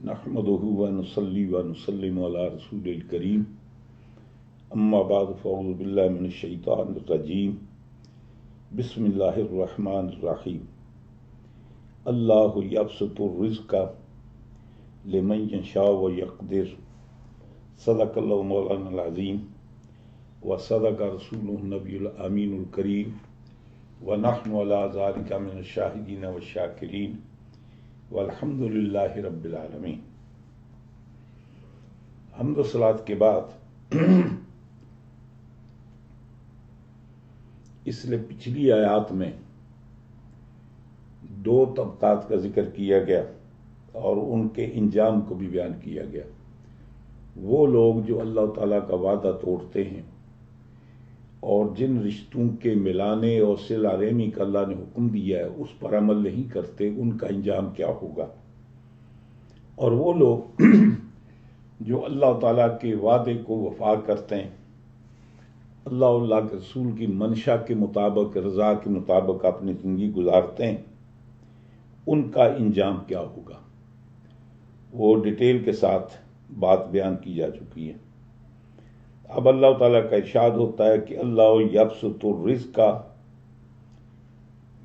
نحمدہ و نصلی و نسلم علی رسول الکریم اما بعد فاعوذ باللہ من الشیطان الرجیم بسم اللہ الرحمن الرحیم اللہ یبسط الرزق لمن یشاء و یقدر صدق اللہ مولانا العظیم و صدق رسولہ النبی الامین الکریم ونحن علی ذلک من الشاہدین والشاکرین والحمد للہ رب العالمین۔ حمد و صلوات کے بعد اس لیے پچھلی آیات میں دو طبقات کا ذکر کیا گیا اور ان کے انجام کو بھی بیان کیا گیا۔ وہ لوگ جو اللہ تعالیٰ کا وعدہ توڑتے ہیں اور جن رشتوں کے ملانے اور صلہ رحمی کا اللہ نے حکم دیا ہے اس پر عمل نہیں کرتے، ان کا انجام کیا ہوگا۔ اور وہ لوگ جو اللہ تعالیٰ کے وعدے کو وفا کرتے ہیں، اللہ کے رسول کی منشا کے مطابق، رضا کے مطابق اپنی زندگی گزارتے ہیں، ان کا انجام کیا ہوگا، وہ ڈیٹیل کے ساتھ بات بیان کی جا چکی ہے۔ اب اللہ تعالیٰ کا ارشاد ہوتا ہے کہ اللہ یبسط الرزق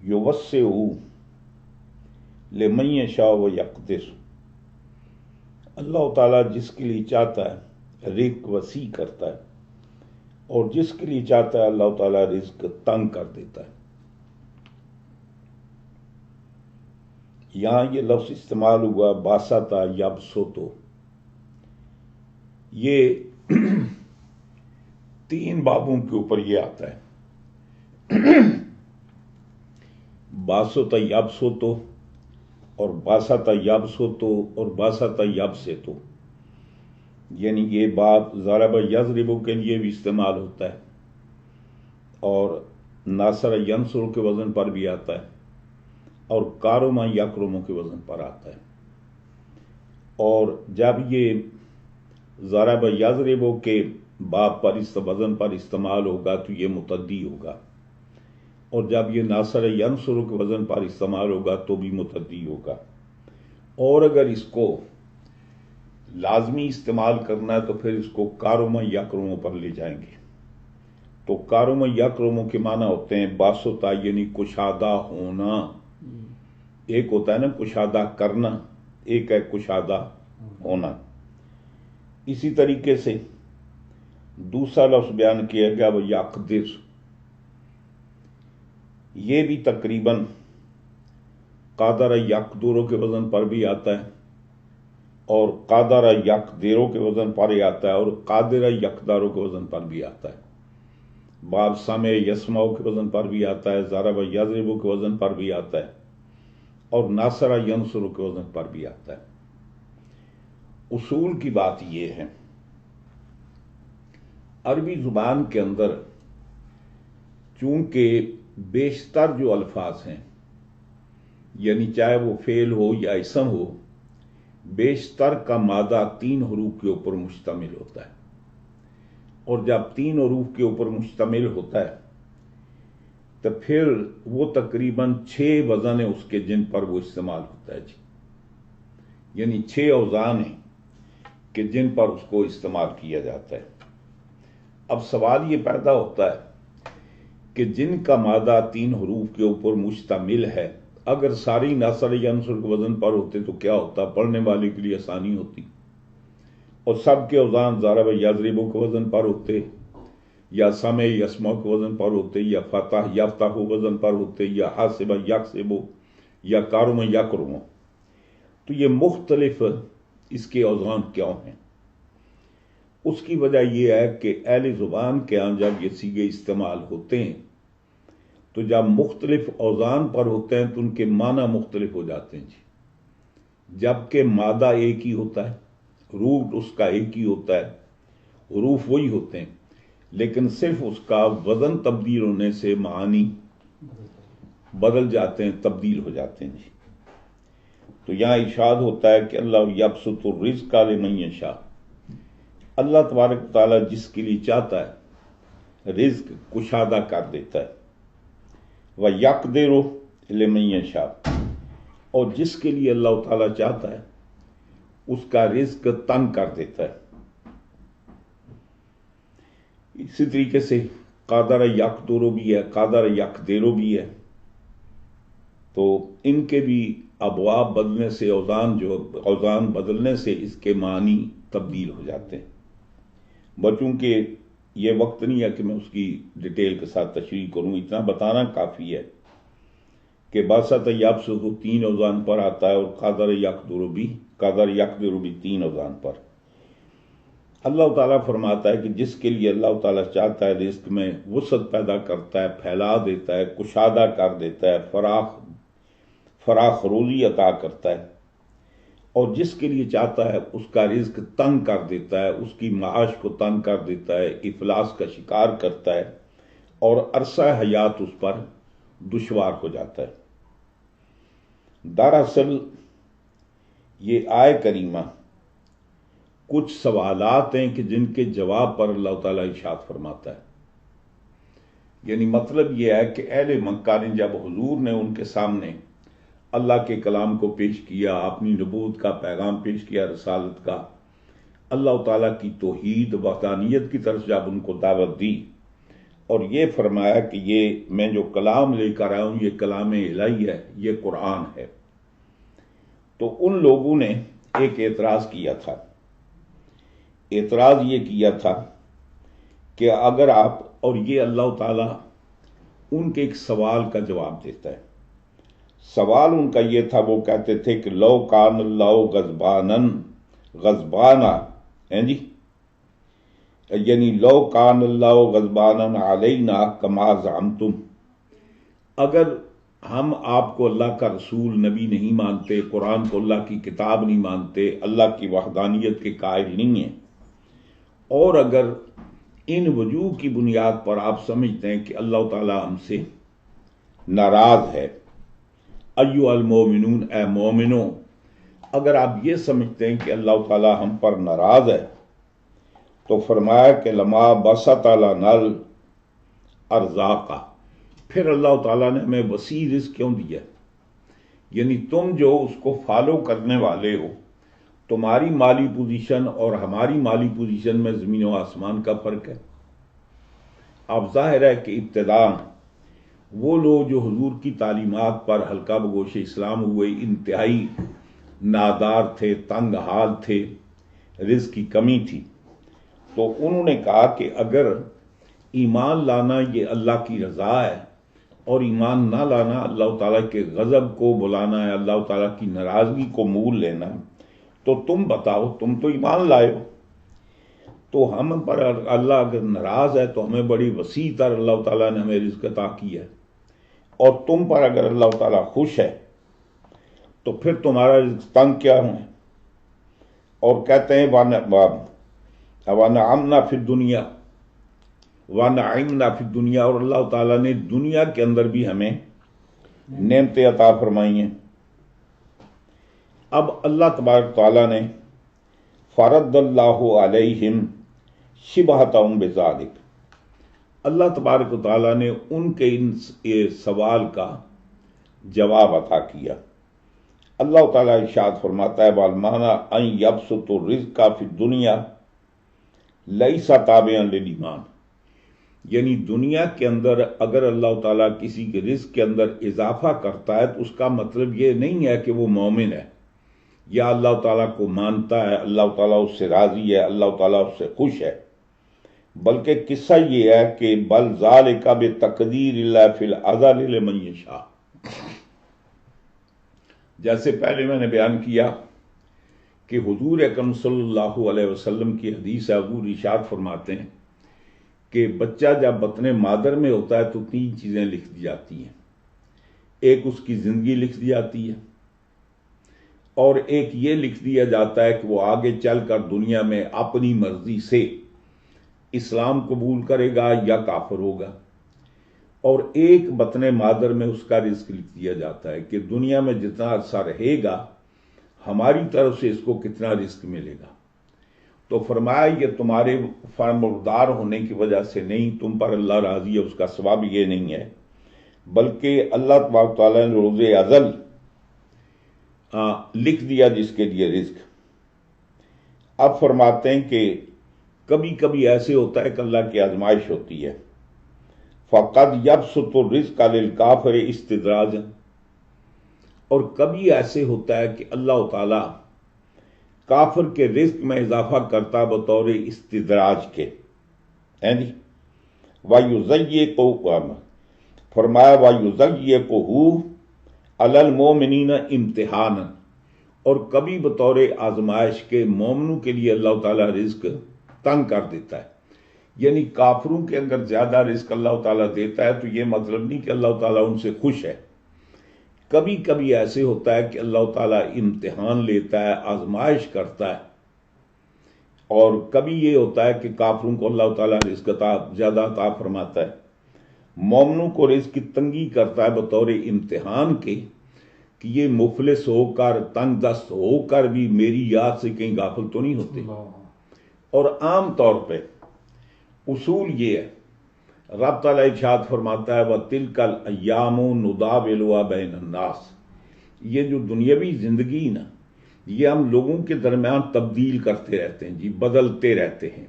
یوسعہ لمن یشاء و یقدر۔ اللہ تعالیٰ جس کے لیے چاہتا ہے رزق وسیع کرتا ہے اور جس کے لیے چاہتا ہے اللہ تعالیٰ رزق تنگ کر دیتا ہے۔ یہاں یہ لفظ استعمال ہوا باسط یبسط، یہ تین بابوں کے اوپر یہ آتا ہے، باسط یبسط اور باسط یبسط اور باسط یبسط، یعنی یہ باب ضرب یضرب کے لیے بھی استعمال ہوتا ہے اور ناصر ینصر کے وزن پر بھی آتا ہے اور کارما یکرم کے وزن پر آتا ہے۔ اور جب یہ ضرب یضرب کے باب پر اس وزن پر استعمال ہوگا تو یہ متعدی ہوگا، اور جب یہ ناصر ینصر کے وزن پر استعمال ہوگا تو بھی متعدی ہوگا۔ اور اگر اس کو لازمی استعمال کرنا ہے تو پھر اس کو کارما یکرم پر لے جائیں گے۔ تو کارما یکرم کے معنی ہوتے ہیں باسطہ یعنی کشادہ ہونا، ایک ہوتا ہے نا کشادہ کرنا، ایک ہے کشادہ ہونا۔ اسی طریقے سے دوسرا لفظ بیان کیا گیا وہ یقدر، یہ بھی تقریباً قادر یقدروں کے وزن پر بھی آتا ہے اور قادر یقدروں کے وزن پر ہی آتا ہے اور قادر یقدروں کے وزن پر بھی آتا ہے۔ باب سمع یسمعوں کے وزن پر بھی آتا ہے، ضرب یضرب کے وزن پر بھی آتا ہے اور ناصر ینصر کے وزن پر بھی آتا ہے۔ اصول کی بات یہ ہے، عربی زبان کے اندر چونکہ بیشتر جو الفاظ ہیں، یعنی چاہے وہ فعل ہو یا اسم ہو، بیشتر کا مادہ تین حروف کے اوپر مشتمل ہوتا ہے، اور جب تین حروف کے اوپر مشتمل ہوتا ہے تو پھر وہ تقریباً 6 وزن ہیں اس کے جن پر وہ استعمال ہوتا ہے، یعنی 6 اوزان ہیں کہ جن پر اس کو استعمال کیا جاتا ہے۔ اب سوال یہ پیدا ہوتا ہے کہ جن کا مادہ 3 حروف کے اوپر مشتمل ہے، اگر ساری ناصر ینصر کے وزن پر ہوتے تو کیا ہوتا، پڑھنے والے کے لیے آسانی ہوتی، اور سب کے اوزان ضرب یضرب کے وزن پر ہوتے یا سمع یسمع کے وزن پر ہوتے یا فتح یفتح وزن پر ہوتے یا حاسب یکسب یا کارم یکرم، تو یہ مختلف اس کے اوزان کیوں ہیں؟ اس کی وجہ یہ ہے کہ اہل زبان کے ہاں جب یہ صیغے استعمال ہوتے ہیں تو جب مختلف اوزان پر ہوتے ہیں تو ان کے معنی مختلف ہو جاتے ہیں جبکہ مادہ ایک ہی ہوتا ہے، روٹ اس کا ایک ہی ہوتا ہے، حروف وہی ہوتے ہیں، لیکن صرف اس کا وزن تبدیل ہونے سے معانی بدل جاتے ہیں، تبدیل ہو جاتے ہیں۔ تو یہاں ارشاد ہوتا ہے کہ اللہ یبسط الرزق لمن یشاء، اللہ تبارک تعالیٰ جس کے لیے چاہتا ہے رزق کشادہ کر دیتا ہے، وَيَقْدِرُ لِمَن يَشَاءُ، اور جس کے لیے اللہ تعالیٰ چاہتا ہے اس کا رزق تنگ کر دیتا ہے۔ اسی طریقے سے قادر یقدر بھی ہے، قادر یقدر بھی ہے، تو ان کے بھی ابواب بدلنے سے اوزان بدلنے سے اس کے معنی تبدیل ہو جاتے ہیں۔ بچوں کہ یہ وقت نہیں ہے کہ میں اس کی ڈیٹیل کے ساتھ تشریح کروں، اتنا بتانا کافی ہے کہ باسط یبسط 3 اوزان پر آتا ہے، اور قادر یقدر بھی 3 اوزان پر۔ اللہ تعالیٰ فرماتا ہے کہ جس کے لیے اللہ تعالیٰ چاہتا ہے رزق میں وسعت پیدا کرتا ہے، پھیلا دیتا ہے، کشادہ کر دیتا ہے، فراخ روزی عطا کرتا ہے، اور جس کے لیے چاہتا ہے اس کا رزق تنگ کر دیتا ہے، اس کی معاش کو تنگ کر دیتا ہے، افلاس کا شکار کرتا ہے، اور عرصہ حیات اس پر دشوار ہو جاتا ہے۔ دراصل یہ آیت کریمہ کچھ سوالات ہیں کہ جن کے جواب پر اللہ تعالیٰ ارشاد فرماتا ہے۔ یعنی مطلب یہ ہے کہ اہل مکہ نے جب حضور نے ان کے سامنے اللہ کے کلام کو پیش کیا، اپنی نبوت کا پیغام پیش کیا، رسالت کا، اللہ تعالیٰ کی توحید وحدانیت کی طرف جب ان کو دعوت دی اور یہ فرمایا کہ یہ میں جو کلام لے کر آیا ہوں یہ کلام الہی ہے، یہ قرآن ہے، تو ان لوگوں نے ایک اعتراض کیا تھا۔ اعتراض یہ کیا تھا کہ اگر آپ، اور یہ اللہ تعالیٰ ان کے ایک سوال کا جواب دیتا ہے۔ سوال ان کا یہ تھا، وہ کہتے تھے کہ لو کان اللہ غضبانا جی، یعنی لو کان اللہ غضبانا علینا کما زعمتم، اگر ہم آپ کو اللہ کا رسول نبی نہیں مانتے، قرآن کو اللہ کی کتاب نہیں مانتے، اللہ کی وحدانیت کے قائل نہیں ہیں، اور اگر ان وجوہ کی بنیاد پر آپ سمجھتے ہیں کہ اللہ تعالیٰ ہم سے ناراض ہے، ایھا المومنون، اے مومنوں، اگر آپ یہ سمجھتے ہیں کہ اللہ تعالیٰ ہم پر ناراض ہے، تو فرمایا کہ لما بسط لنا الارزاق، پھر اللہ تعالیٰ نے ہمیں وسیع رزق کیوں دیا؟ یعنی تم جو اس کو فالو کرنے والے ہو، تمہاری مالی پوزیشن اور ہماری مالی پوزیشن میں زمین و آسمان کا فرق ہے۔ اب ظاہر ہے کہ ابتداء وہ لوگ جو حضور کی تعلیمات پر حلقہ بگوش اسلام ہوئے انتہائی نادار تھے، تنگ حال تھے، رزق کی کمی تھی، تو انہوں نے کہا کہ اگر ایمان لانا یہ اللہ کی رضا ہے اور ایمان نہ لانا اللہ تعالیٰ کے غضب کو بلانا ہے، اللہ تعالیٰ کی ناراضگی کو مول لینا ہے، تو تم بتاؤ، تم تو ایمان لائے ہو، تو ہم پر اللہ اگر ناراض ہے تو ہمیں بڑی وسیع تر اللہ تعالیٰ نے ہمیں رزق عطا کیا ہے، اور تم پر اگر اللہ تعالیٰ خوش ہے تو پھر تمہارا رزق تنگ کیا ہے؟ اور کہتے ہیں وَنَعَمْنَا فِي الدُّنْيَا وَنَعِمْنَا فِي الدُّنْيَا، اور اللہ تعالیٰ نے دنیا کے اندر بھی ہمیں نعمتیں عطا فرمائی ہیں۔ اب اللہ تبارک تعالیٰ نے فرض اللہ علیہم شبہتہم بذالک، اللہ تبارک و تعالیٰ نے ان کے ان سوال کا جواب عطا کیا۔ اللہ تعالیٰ ارشاد فرماتا ہے وَالْمَعْنَىٰ أَن يَبْسُطُ الرِّزْقَ فِي الدُّنْيَا لَيْسَ تَابِعًا لِلْإِيمَانِ، یعنی دنیا کے اندر اگر اللہ تعالیٰ کسی کے رزق کے اندر اضافہ کرتا ہے تو اس کا مطلب یہ نہیں ہے کہ وہ مومن ہے یا اللہ تعالیٰ کو مانتا ہے، اللہ تعالیٰ اس سے راضی ہے، اللہ تعالیٰ اس سے خوش ہے، بلکہ قصہ یہ ہے کہ بل ذالک بتقدیر اللہ فی الازل لمن یشاء، جیسے پہلے میں نے بیان کیا کہ حضور اکرم صلی اللہ علیہ وسلم کی حدیث ہے، حضور ارشاد فرماتے ہیں کہ بچہ جب بطن مادر میں ہوتا ہے تو 3 چیزیں لکھ دی جاتی ہیں، ایک اس کی زندگی لکھ دی جاتی ہے، اور ایک یہ لکھ دیا جاتا ہے کہ وہ آگے چل کر دنیا میں اپنی مرضی سے اسلام قبول کرے گا یا کافر ہوگا، اور ایک بطن مادر میں اس کا رزق لکھ دیا جاتا ہے کہ دنیا میں جتنا عرصہ رہے گا ہماری طرف سے اس کو کتنا رزق ملے گا۔ تو فرمایا یہ تمہارے فرمانبردار ہونے کی وجہ سے نہیں، تم پر اللہ راضی ہے اس کا ثواب یہ نہیں ہے، بلکہ اللہ تبارک تعالیٰ نے روز ازل لکھ دیا جس کے لیے رزق، اب فرماتے ہیں کہ کبھی کبھی ایسے ہوتا ہے کہ اللہ کی آزمائش ہوتی ہے، فقد یبسط الرزق للکافر استدراجا، اور کبھی ایسے ہوتا ہے کہ اللہ تعالی کافر کے رزق میں اضافہ کرتا بطور استدراج کے، ہیں جی، وَيُزَيِّقُهُ، فرمایا وَيُزَيِّقُهُ عَلَى الْمُؤْمِنِينَ امتحانا، اور کبھی بطور آزمائش کے مومنوں کے لیے اللہ تعالیٰ رزق تنگ کر دیتا ہے، یعنی کافروں کے اگر زیادہ رزق اللہ تعالیٰ دیتا ہے تو یہ مطلب نہیں کہ اللہ تعالیٰ ان سے خوش ہے، کبھی کبھی ایسے ہوتا ہے کہ اللہ تعالیٰ امتحان لیتا ہے، آزمائش کرتا ہے، اور کبھی یہ ہوتا ہے کہ کافروں کو اللہ تعالیٰ رزق زیادہ عطا فرماتا ہے، مومنوں کو رزق کی تنگی کرتا ہے بطور امتحان کے کہ یہ مفلس ہو کر تنگ دست ہو کر بھی میری یاد سے کہیں غافل تو نہیں ہوتے۔ اور عام طور پہ اصول یہ ہے، رب تعالیٰ ارشاد فرماتا ہے وَتِلْكَ الْأَيَّامُ نُدَاوِلُهَا بَيْنَ النَّاسِ، یہ جو دنیاوی زندگی نا یہ ہم لوگوں کے درمیان تبدیل کرتے رہتے ہیں جی، بدلتے رہتے ہیں،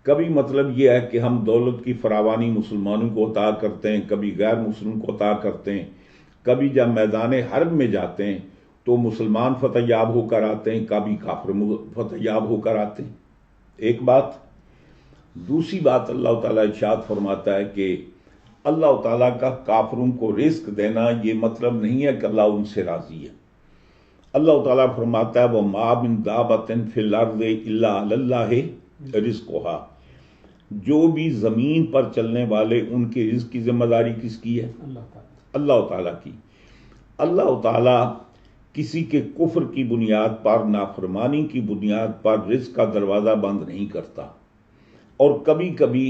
کبھی مطلب یہ ہے کہ ہم دولت کی فراوانی مسلمانوں کو عطا کرتے ہیں، کبھی غیر مسلموں کو عطا کرتے ہیں، کبھی جب میدان حرب میں جاتے ہیں تو مسلمان فتح یاب ہو کر آتے ہیں، کبھی کافر فتح یاب ہو کر آتے ہیں، ایک بات۔ دوسری بات اللہ تعالیٰ ارشاد فرماتا ہے کہ اللہ تعالیٰ کا کافروں کو رزق دینا یہ مطلب نہیں ہے کہ اللہ ان سے راضی ہے، اللہ تعالیٰ فرماتا ہے وَمَا مِن دَابَّةٍ فِي الْأَرْضِ إِلَّا عَلَى اللَّهِ رِزْقُهَا، جو بھی زمین پر چلنے والے ان کے رزق کی ذمہ داری کس کی ہے؟ اللہ تعالیٰ کی۔ اللہ تعالیٰ کسی کے کفر کی بنیاد پر، نافرمانی کی بنیاد پر رزق کا دروازہ بند نہیں کرتا، اور کبھی کبھی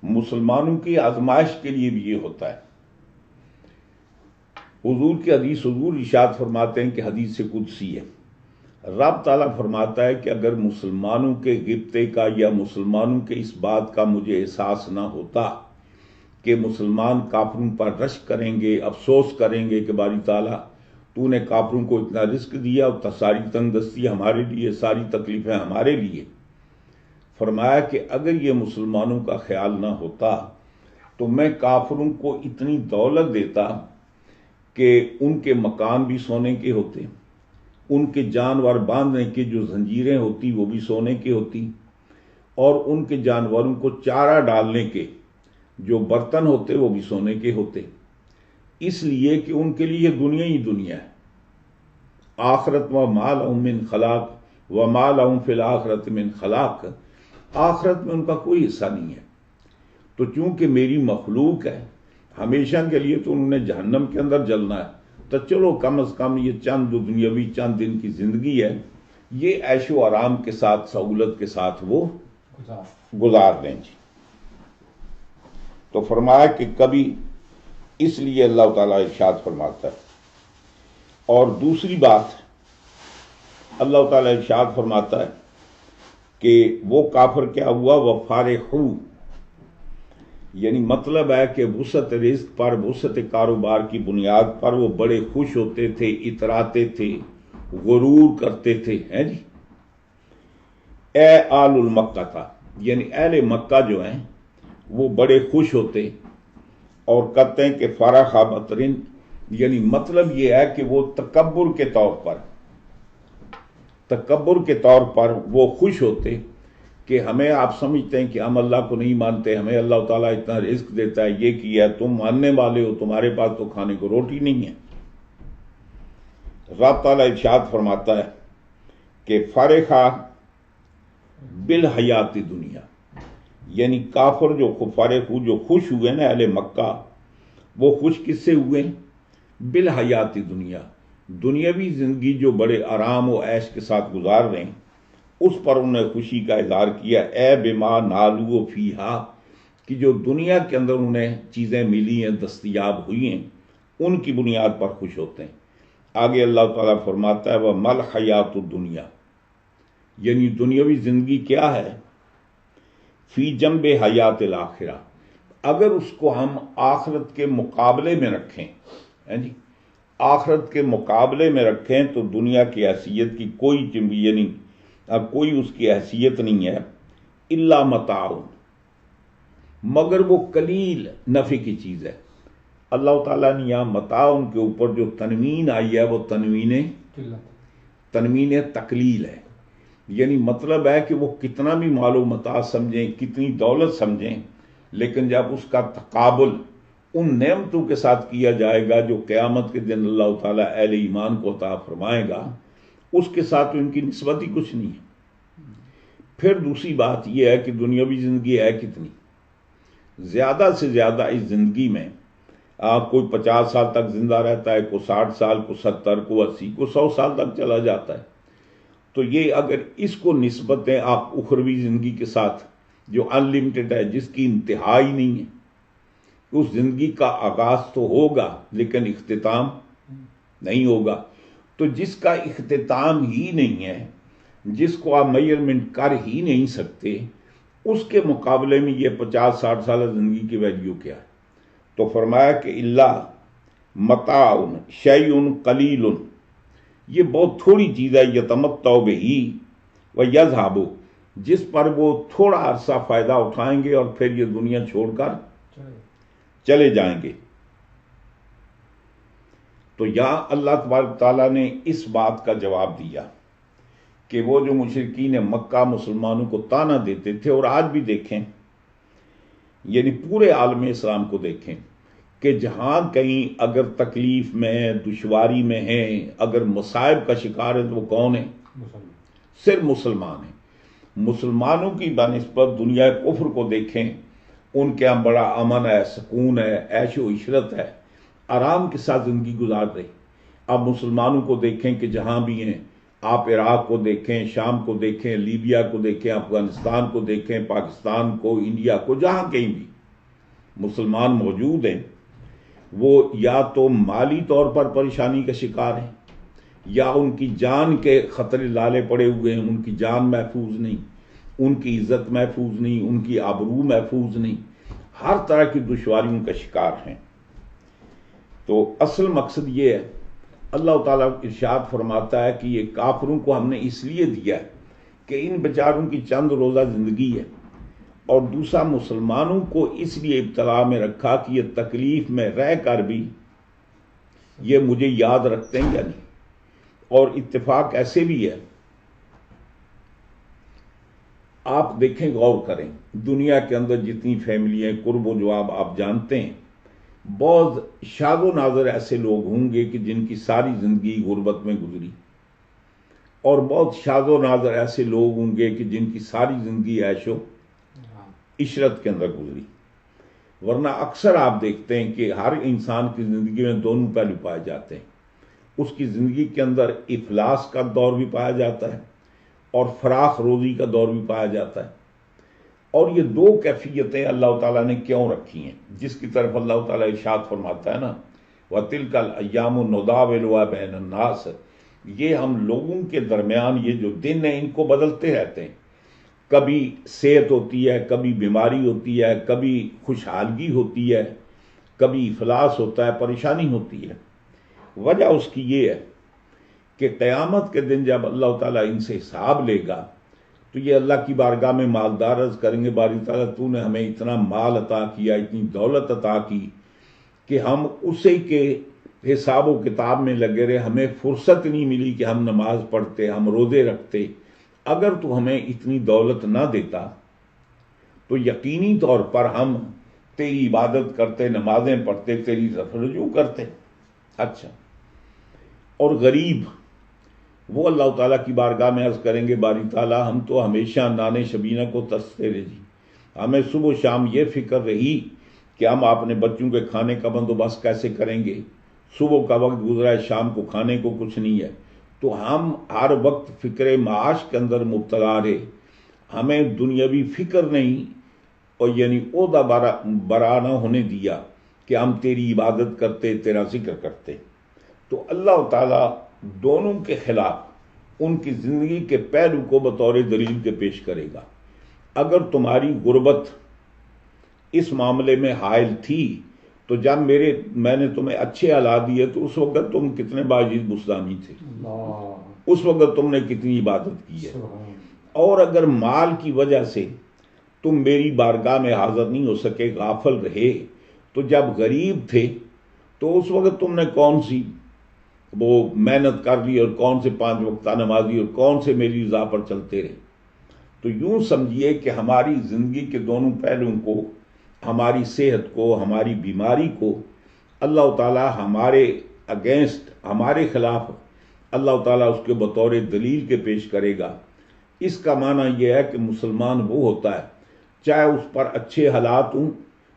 مسلمانوں کی آزمائش کے لیے بھی یہ ہوتا ہے۔ حضور کی حدیث، حضور ارشاد فرماتے ہیں کہ حدیث سے قدسی ہے، رب تعالیٰ فرماتا ہے کہ اگر مسلمانوں کے غبطے کا یا مسلمانوں کے اس بات کا مجھے احساس نہ ہوتا کہ مسلمان کافروں پر رشک کریں گے، افسوس کریں گے کہ باری تعالیٰ تو نے کافروں کو اتنا رزق دیا اور ساری تنگ دستی ہمارے لیے، ساری تکلیفیں ہمارے لیے، فرمایا کہ اگر یہ مسلمانوں کا خیال نہ ہوتا تو میں کافروں کو اتنی دولت دیتا کہ ان کے مکان بھی سونے کے ہوتے، ان کے جانور باندھنے کی جو زنجیریں ہوتی وہ بھی سونے کی ہوتی، اور ان کے جانوروں کو چارہ ڈالنے کے جو برتن ہوتے وہ بھی سونے کے ہوتے، اس لیے کہ ان کے لیے دنیا ہی دنیا ہے، آخرت وَمَا لَهُم مِّن خَلَاقٍ وَمَا لَهُم فِي الْآخِرَةِ مِّن خَلَاقٍ، آخرت میں ان کا کوئی حصہ نہیں ہے، تو چونکہ میری مخلوق ہے ہمیشہ کے لیے تو انہوں نے جہنم کے اندر جلنا ہے، تو چلو کم از کم یہ چند دنیاوی چند دن کی زندگی ہے، یہ عیش و آرام کے ساتھ، سہولت کے ساتھ وہ گزار دیں جی۔ تو فرمایا کہ کبھی اس لیے اللہ تعالیٰ ارشاد فرماتا ہے، اور دوسری بات اللہ تعالیٰ ارشاد فرماتا ہے کہ وہ کافر کیا ہوا، وَفَرِحُوا، یعنی مطلب ہے کہ وسعت رزق پر، وسعت کاروبار کی بنیاد پر وہ بڑے خوش ہوتے تھے، اتراتے تھے، غرور کرتے تھے، ہیں جی۔ اے آل المکہ تھا، یعنی اہل مکہ جو ہیں وہ بڑے خوش ہوتے اور کہتے ہیں کہ فرح بطرن، یعنی مطلب یہ ہے کہ وہ تکبر کے طور پر وہ خوش ہوتے کہ ہمیں، آپ سمجھتے ہیں کہ ہم اللہ کو نہیں مانتے، ہمیں اللہ تعالیٰ اتنا رزق دیتا ہے، یہ کیا ہے، تم ماننے والے ہو، تمہارے پاس تو کھانے کو روٹی نہیں ہے۔ رب تعالیٰ ارشاد فرماتا ہے کہ فرحا بالحیات دنیا، یعنی کافر جو فرح جو خوش ہوئے نا اہل مکہ، وہ خوش کس سے ہوئے؟ بالحیات دنیا، دنیاوی زندگی جو بڑے آرام و عیش کے ساتھ گزار رہے ہیں اس پر انہوں نے خوشی کا اظہار کیا، اے بما نالو فیہا، کہ جو دنیا کے اندر انہیں چیزیں ملی ہیں، دستیاب ہوئی ہیں، ان کی بنیاد پر خوش ہوتے ہیں۔ آگے اللہ تعالیٰ فرماتا ہے وَمَا الْحَيَاةُ الدُّنْيَا، یعنی دنیاوی زندگی کیا ہے، فی جنب حیات الآخرہ، اگر اس کو ہم آخرت کے مقابلے میں رکھیں، جی آخرت کے مقابلے میں رکھیں تو دنیا کی حیثیت کی کوئی یعنی اب کوئی اس کی حیثیت نہیں ہے، الا متاع، مگر وہ قلیل نفع کی چیز ہے۔ اللہ تعالیٰ نے یہاں متاع کے اوپر جو تنوین آئی ہے وہ تنوین تقلیل ہے، یعنی مطلب ہے کہ وہ کتنا بھی مال و متاع سمجھیں، کتنی دولت سمجھیں، لیکن جب اس کا تقابل ان نعمتوں کے ساتھ کیا جائے گا جو قیامت کے دن اللہ تعالیٰ اہل ایمان کو عطا فرمائے گا، اس کے ساتھ ان کی نسبت ہی کچھ نہیں ہے۔ پھر دوسری بات یہ ہے کہ دنیاوی زندگی ہے کتنی، زیادہ سے زیادہ اس زندگی میں کوئی 50 سال تک زندہ رہتا ہے، کوئی 60 سال، کوئی 70، کوئی 80، کوئی 100 سال تک چلا جاتا ہے۔ تو یہ اگر اس کو نسبت دیں آپ اخروی زندگی کے ساتھ جو ان لمیٹڈ ہے، جس کی انتہا ہی نہیں ہے، اس زندگی کا آغاز تو ہوگا لیکن اختتام نہیں ہوگا، تو جس کا اختتام ہی نہیں ہے، جس کو آپ میئرمنٹ کر ہی نہیں سکتے، اس کے مقابلے میں یہ 50-60 سالہ زندگی کی ویلیو کیا ہے؟ تو فرمایا کہ اللہ متاع شیء قلیل، یہ بہت تھوڑی چیز ہے، یتمتع بہ ویذھب، جس پر وہ تھوڑا عرصہ فائدہ اٹھائیں گے اور پھر یہ دنیا چھوڑ کر چلے جائیں گے۔ تو یہاں اللہ تبارک تعالیٰ نے اس بات کا جواب دیا کہ وہ جو مشرکین مکہ مسلمانوں کو طعنہ دیتے تھے، اور آج بھی دیکھیں، یعنی پورے عالم اسلام کو دیکھیں کہ جہاں کہیں اگر تکلیف میں، دشواری میں ہیں، اگر مصائب کا شکار ہے تو وہ کون ہیں؟ صرف مسلمان ہیں۔ مسلمانوں کی بنسبت دنیا کفر کو دیکھیں، ان کے یہاں بڑا امن ہے، سکون ہے، عیش و عشرت ہے، آرام کے ساتھ زندگی گزار رہے۔ اب مسلمانوں کو دیکھیں کہ جہاں بھی ہیں، آپ عراق کو دیکھیں، شام کو دیکھیں، لیبیا کو دیکھیں، افغانستان کو دیکھیں، پاکستان کو، انڈیا کو، جہاں کہیں بھی مسلمان موجود ہیں، وہ یا تو مالی طور پر پریشانی کا شکار ہیں، یا ان کی جان کے خطرے لالے پڑے ہوئے ہیں، ان کی جان محفوظ نہیں، ان کی عزت محفوظ نہیں، ان کی آبرو محفوظ نہیں، ہر طرح کی دشواریوں کا شکار ہیں۔ تو اصل مقصد یہ ہے، اللہ تعالیٰ ارشاد فرماتا ہے کہ یہ کافروں کو ہم نے اس لیے دیا ہے کہ ان بیچاروں کی چند روزہ زندگی ہے، اور دوسرا مسلمانوں کو اس لیے ابتلا میں رکھا کہ یہ تکلیف میں رہ کر بھی یہ مجھے یاد رکھتے ہیں یا نہیں۔ اور اتفاق ایسے بھی ہے، آپ دیکھیں، غور کریں، دنیا کے اندر جتنی فیملی ہیں، قرب و جواب آپ جانتے ہیں، بہت شاد و ناظر ایسے لوگ ہوں گے کہ جن کی ساری زندگی غربت میں گزری، اور بہت شاد و ناظر ایسے لوگ ہوں گے کہ جن کی ساری زندگی عیش و عشرت کے اندر گزری۔ ورنہ اکثر آپ دیکھتے ہیں کہ ہر انسان کی زندگی میں دونوں پہلو پائے جاتے ہیں، اس کی زندگی کے اندر افلاس کا دور بھی پایا جاتا ہے اور فراخ روزی کا دور بھی پایا جاتا ہے۔ اور یہ دو کیفیتیں اللہ تعالیٰ نے کیوں رکھی ہیں، جس کی طرف اللہ تعالیٰ ارشاد فرماتا ہے نا، وَتِلْكَ الْأَيَّامُ نُدَاوِلُهَا بَيْنَ النَّاسِ، یہ ہم لوگوں کے درمیان یہ جو دن ہیں ان کو بدلتے رہتے ہیں، کبھی صحت ہوتی ہے، کبھی بیماری ہوتی ہے، کبھی خوشحالگی ہوتی ہے، کبھی افلاس ہوتا ہے، پریشانی ہوتی ہے۔ وجہ اس کی یہ ہے کہ قیامت کے دن جب اللہ تعالیٰ ان سے حساب لے گا تو یہ اللہ کی بارگاہ میں مالدار عرض کریں گے، باری تعالیٰ تو نے ہمیں اتنا مال عطا کیا، اتنی دولت عطا کی کہ ہم اسی کے حساب و کتاب میں لگے رہے، ہمیں فرصت نہیں ملی کہ ہم نماز پڑھتے، ہم روزے رکھتے۔ اگر تو ہمیں اتنی دولت نہ دیتا تو یقینی طور پر ہم تیری عبادت کرتے، نمازیں پڑھتے، تیری طرف رجوع کرتے۔ اچھا، اور غریب وہ اللہ تعالیٰ کی بارگاہ میں عرض کریں گے، باری تعالیٰ ہم تو ہمیشہ نان شبینہ کو ترستے رہے جی، ہمیں صبح و شام یہ فکر رہی کہ ہم اپنے بچوں کے کھانے کا بندوبست کیسے کریں گے، صبح کا وقت گزرا ہے، شام کو کھانے کو کچھ نہیں ہے، تو ہم ہر وقت فکر معاش کے اندر مبتلا رہے، ہمیں دنیاوی فکر نہیں، اور یعنی عہدہ برا نہ ہونے دیا کہ ہم تیری عبادت کرتے، تیرا ذکر کرتے۔ تو اللہ تعالیٰ دونوں کے خلاف ان کی زندگی کے پہلو کو بطور دلیل کے پیش کرے گا۔ اگر تمہاری غربت اس معاملے میں حائل تھی تو جب میں نے تمہیں اچھے حالات دیے تو اس وقت تم کتنے باعزیز بستانی تھے، اس وقت تم نے کتنی عبادت کی ہے۔ اور اگر مال کی وجہ سے تم میری بارگاہ میں حاضر نہیں ہو سکے، غافل رہے، تو جب غریب تھے تو اس وقت تم نے کون سی وہ محنت کر لی، اور کون سے 5 وقتہ نمازی، اور کون سے میری رضا پر چلتے رہے۔ تو یوں سمجھیے کہ ہماری زندگی کے دونوں پہلوؤں کو، ہماری صحت کو، ہماری بیماری کو اللہ تعالیٰ ہمارے اگینسٹ، ہمارے خلاف اللہ تعالیٰ اس کے بطور دلیل کے پیش کرے گا۔ اس کا معنی یہ ہے کہ مسلمان وہ ہوتا ہے چاہے اس پر اچھے حالات ہوں،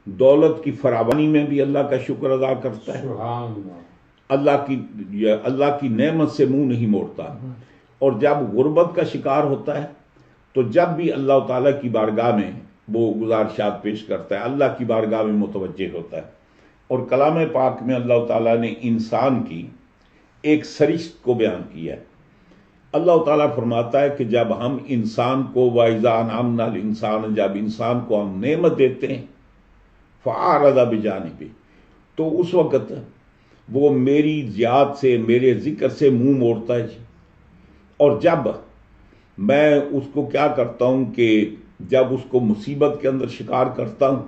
دولت کی فراوانی میں بھی اللہ کا شکر ادا کرتا ہے، اللہ کی نعمت سے منہ نہیں موڑتا، اور جب غربت کا شکار ہوتا ہے تو جب بھی اللہ تعالیٰ کی بارگاہ میں وہ گزارشات پیش کرتا ہے، اللہ کی بارگاہ میں متوجہ ہوتا ہے۔ اور کلام پاک میں اللہ تعالیٰ نے انسان کی ایک سرشت کو بیان کیا ہے۔ اللہ تعالیٰ فرماتا ہے کہ جب ہم انسان کو وَإِذَا أَنْعَمْنَا الْإِنسَانَ، جب انسان کو ہم نعمت دیتے ہیں، فَأَعْرَضَ بِجَانِبِهِ، تو اس وقت وہ میری یاد سے، میرے ذکر سے منہ موڑتا ہے۔ اور جب میں اس کو کیا کرتا ہوں کہ جب اس کو مصیبت کے اندر شکار کرتا ہوں،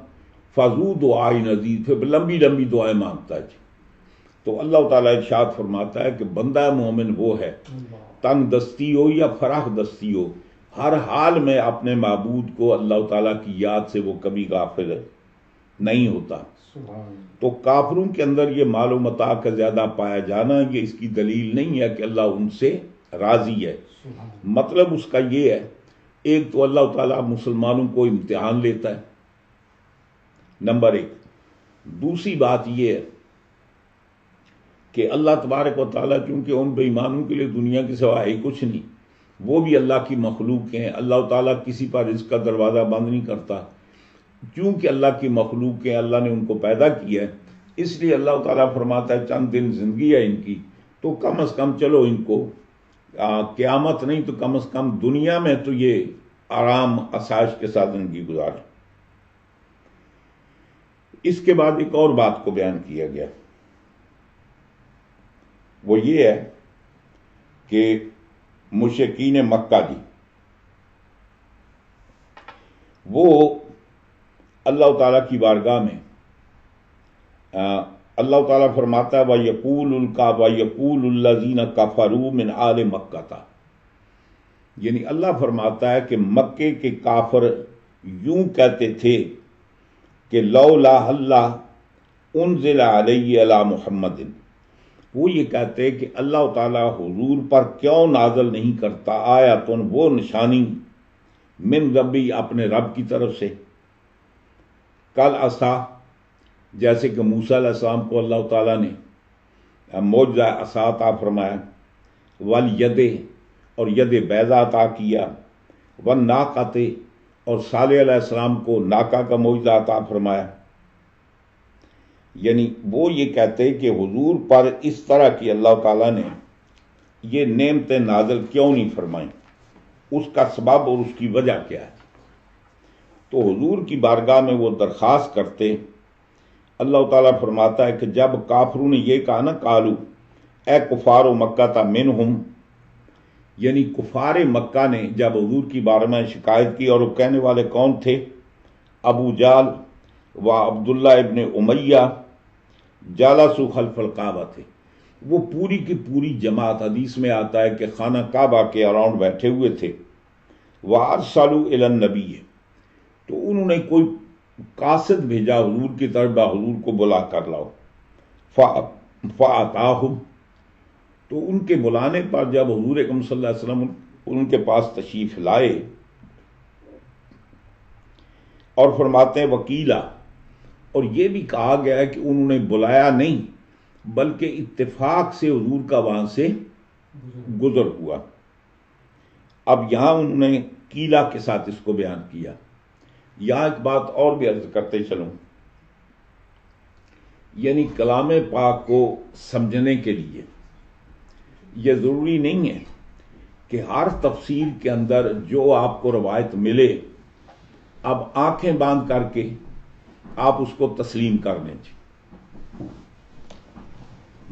فَذُو دُعَاءٍ عَظِيمٍ، پھر لمبی لمبی دعائیں مانگتا ہے۔ تو اللہ تعالیٰ ارشاد فرماتا ہے کہ بندہ مومن وہ ہے، تنگ دستی ہو یا فراخ دستی ہو، ہر حال میں اپنے معبود کو، اللہ تعالیٰ کی یاد سے وہ کبھی غافل نہیں ہوتا۔ تو کافروں کے اندر یہ مال و متاع کا زیادہ پایا جانا، یہ اس کی دلیل نہیں ہے کہ اللہ ان سے راضی ہے۔ مطلب اس کا یہ ہے، ایک تو اللہ تعالیٰ مسلمانوں کو امتحان لیتا ہے، نمبر 1۔ دوسری بات یہ ہے کہ اللہ تبارک و تعالیٰ چونکہ ان بے ایمانوں کے لیے دنیا کے سوا ہی کچھ نہیں، وہ بھی اللہ کی مخلوق ہیں، اللہ تعالیٰ کسی پر رزق کا دروازہ بند نہیں کرتا، کیونکہ اللہ کی مخلوق ہیں، اللہ نے ان کو پیدا کیا ہے، اس لیے اللہ تعالیٰ فرماتا ہے چند دن زندگی ہے ان کی، تو کم از کم چلو ان کو قیامت نہیں تو کم از کم دنیا میں تو یہ آرام آسائش کے ساتھ زندگی گزاریں۔ اس کے بعد ایک اور بات کو بیان کیا گیا، وہ یہ ہے کہ مشرکین مکہ جی، وہ اللہ تعالیٰ کی بارگاہ میں اللہ تعالیٰ فرماتا ہے وَيَقُولُ الَّذِينَ كَفَرُوا مِنْ آلِ مَكَّةَ، یعنی اللہ فرماتا ہے کہ مکے کے کافر یوں کہتے تھے کہ لولا اللہ انزل علیہ علی محمد، وہ یہ کہتے کہ اللہ تعالیٰ حضور پر کیوں نازل نہیں کرتا آیاتن، وہ نشانی من ربی، اپنے رب کی طرف سے، کل عصا، جیسے کہ موسیٰ علیہ السلام کو اللہ تعالیٰ نے معجزہ عصا عطا فرمایا، والید، اور ید بیضا عطا کیا، والناقۃ، اور صالح علیہ السلام کو ناقہ کا معجزہ عطا فرمایا۔ یعنی وہ یہ کہتے کہ حضور پر اس طرح کی اللہ تعالیٰ نے یہ نعمتیں نازل کیوں نہیں فرمائیں، اس کا سبب اور اس کی وجہ کیا ہے۔ تو حضور کی بارگاہ میں وہ درخواست کرتے، اللہ تعالیٰ فرماتا ہے کہ جب کافروں نے یہ کہا نا، قالو، اے کفار و مکہ تا منہم، یعنی کفار مکہ نے جب حضور کی بارگاہ میں شکایت کی، اور وہ کہنے والے کون تھے؟ ابو جہل و عبداللہ ابن امیہ جالسوا خلف الکعبہ تھے، وہ پوری کی پوری جماعت، حدیث میں آتا ہے کہ خانہ کعبہ کے اراؤنڈ بیٹھے ہوئے تھے، وارسلوا الی النبی، تو انہوں نے کوئی قاصد بھیجا حضور کی طرف، حضور کو بلا کر لاؤ، فاتاہم، تو ان کے بلانے پر جب حضور اکرم صلی اللہ علیہ وسلم ان کے پاس تشریف لائے، اور فرماتے ہیں وکیلا، اور یہ بھی کہا گیا ہے کہ انہوں نے بلایا نہیں بلکہ اتفاق سے حضور کا وہاں سے گزر ہوا۔ اب یہاں انہوں نے کیلا کے ساتھ اس کو بیان کیا۔ یہاں ایک بات اور بھی عرض کرتے چلوں، یعنی کلام پاک کو سمجھنے کے لیے یہ ضروری نہیں ہے کہ ہر تفسیر کے اندر جو آپ کو روایت ملے اب آنکھیں باندھ کر کے آپ اس کو تسلیم کر لیں۔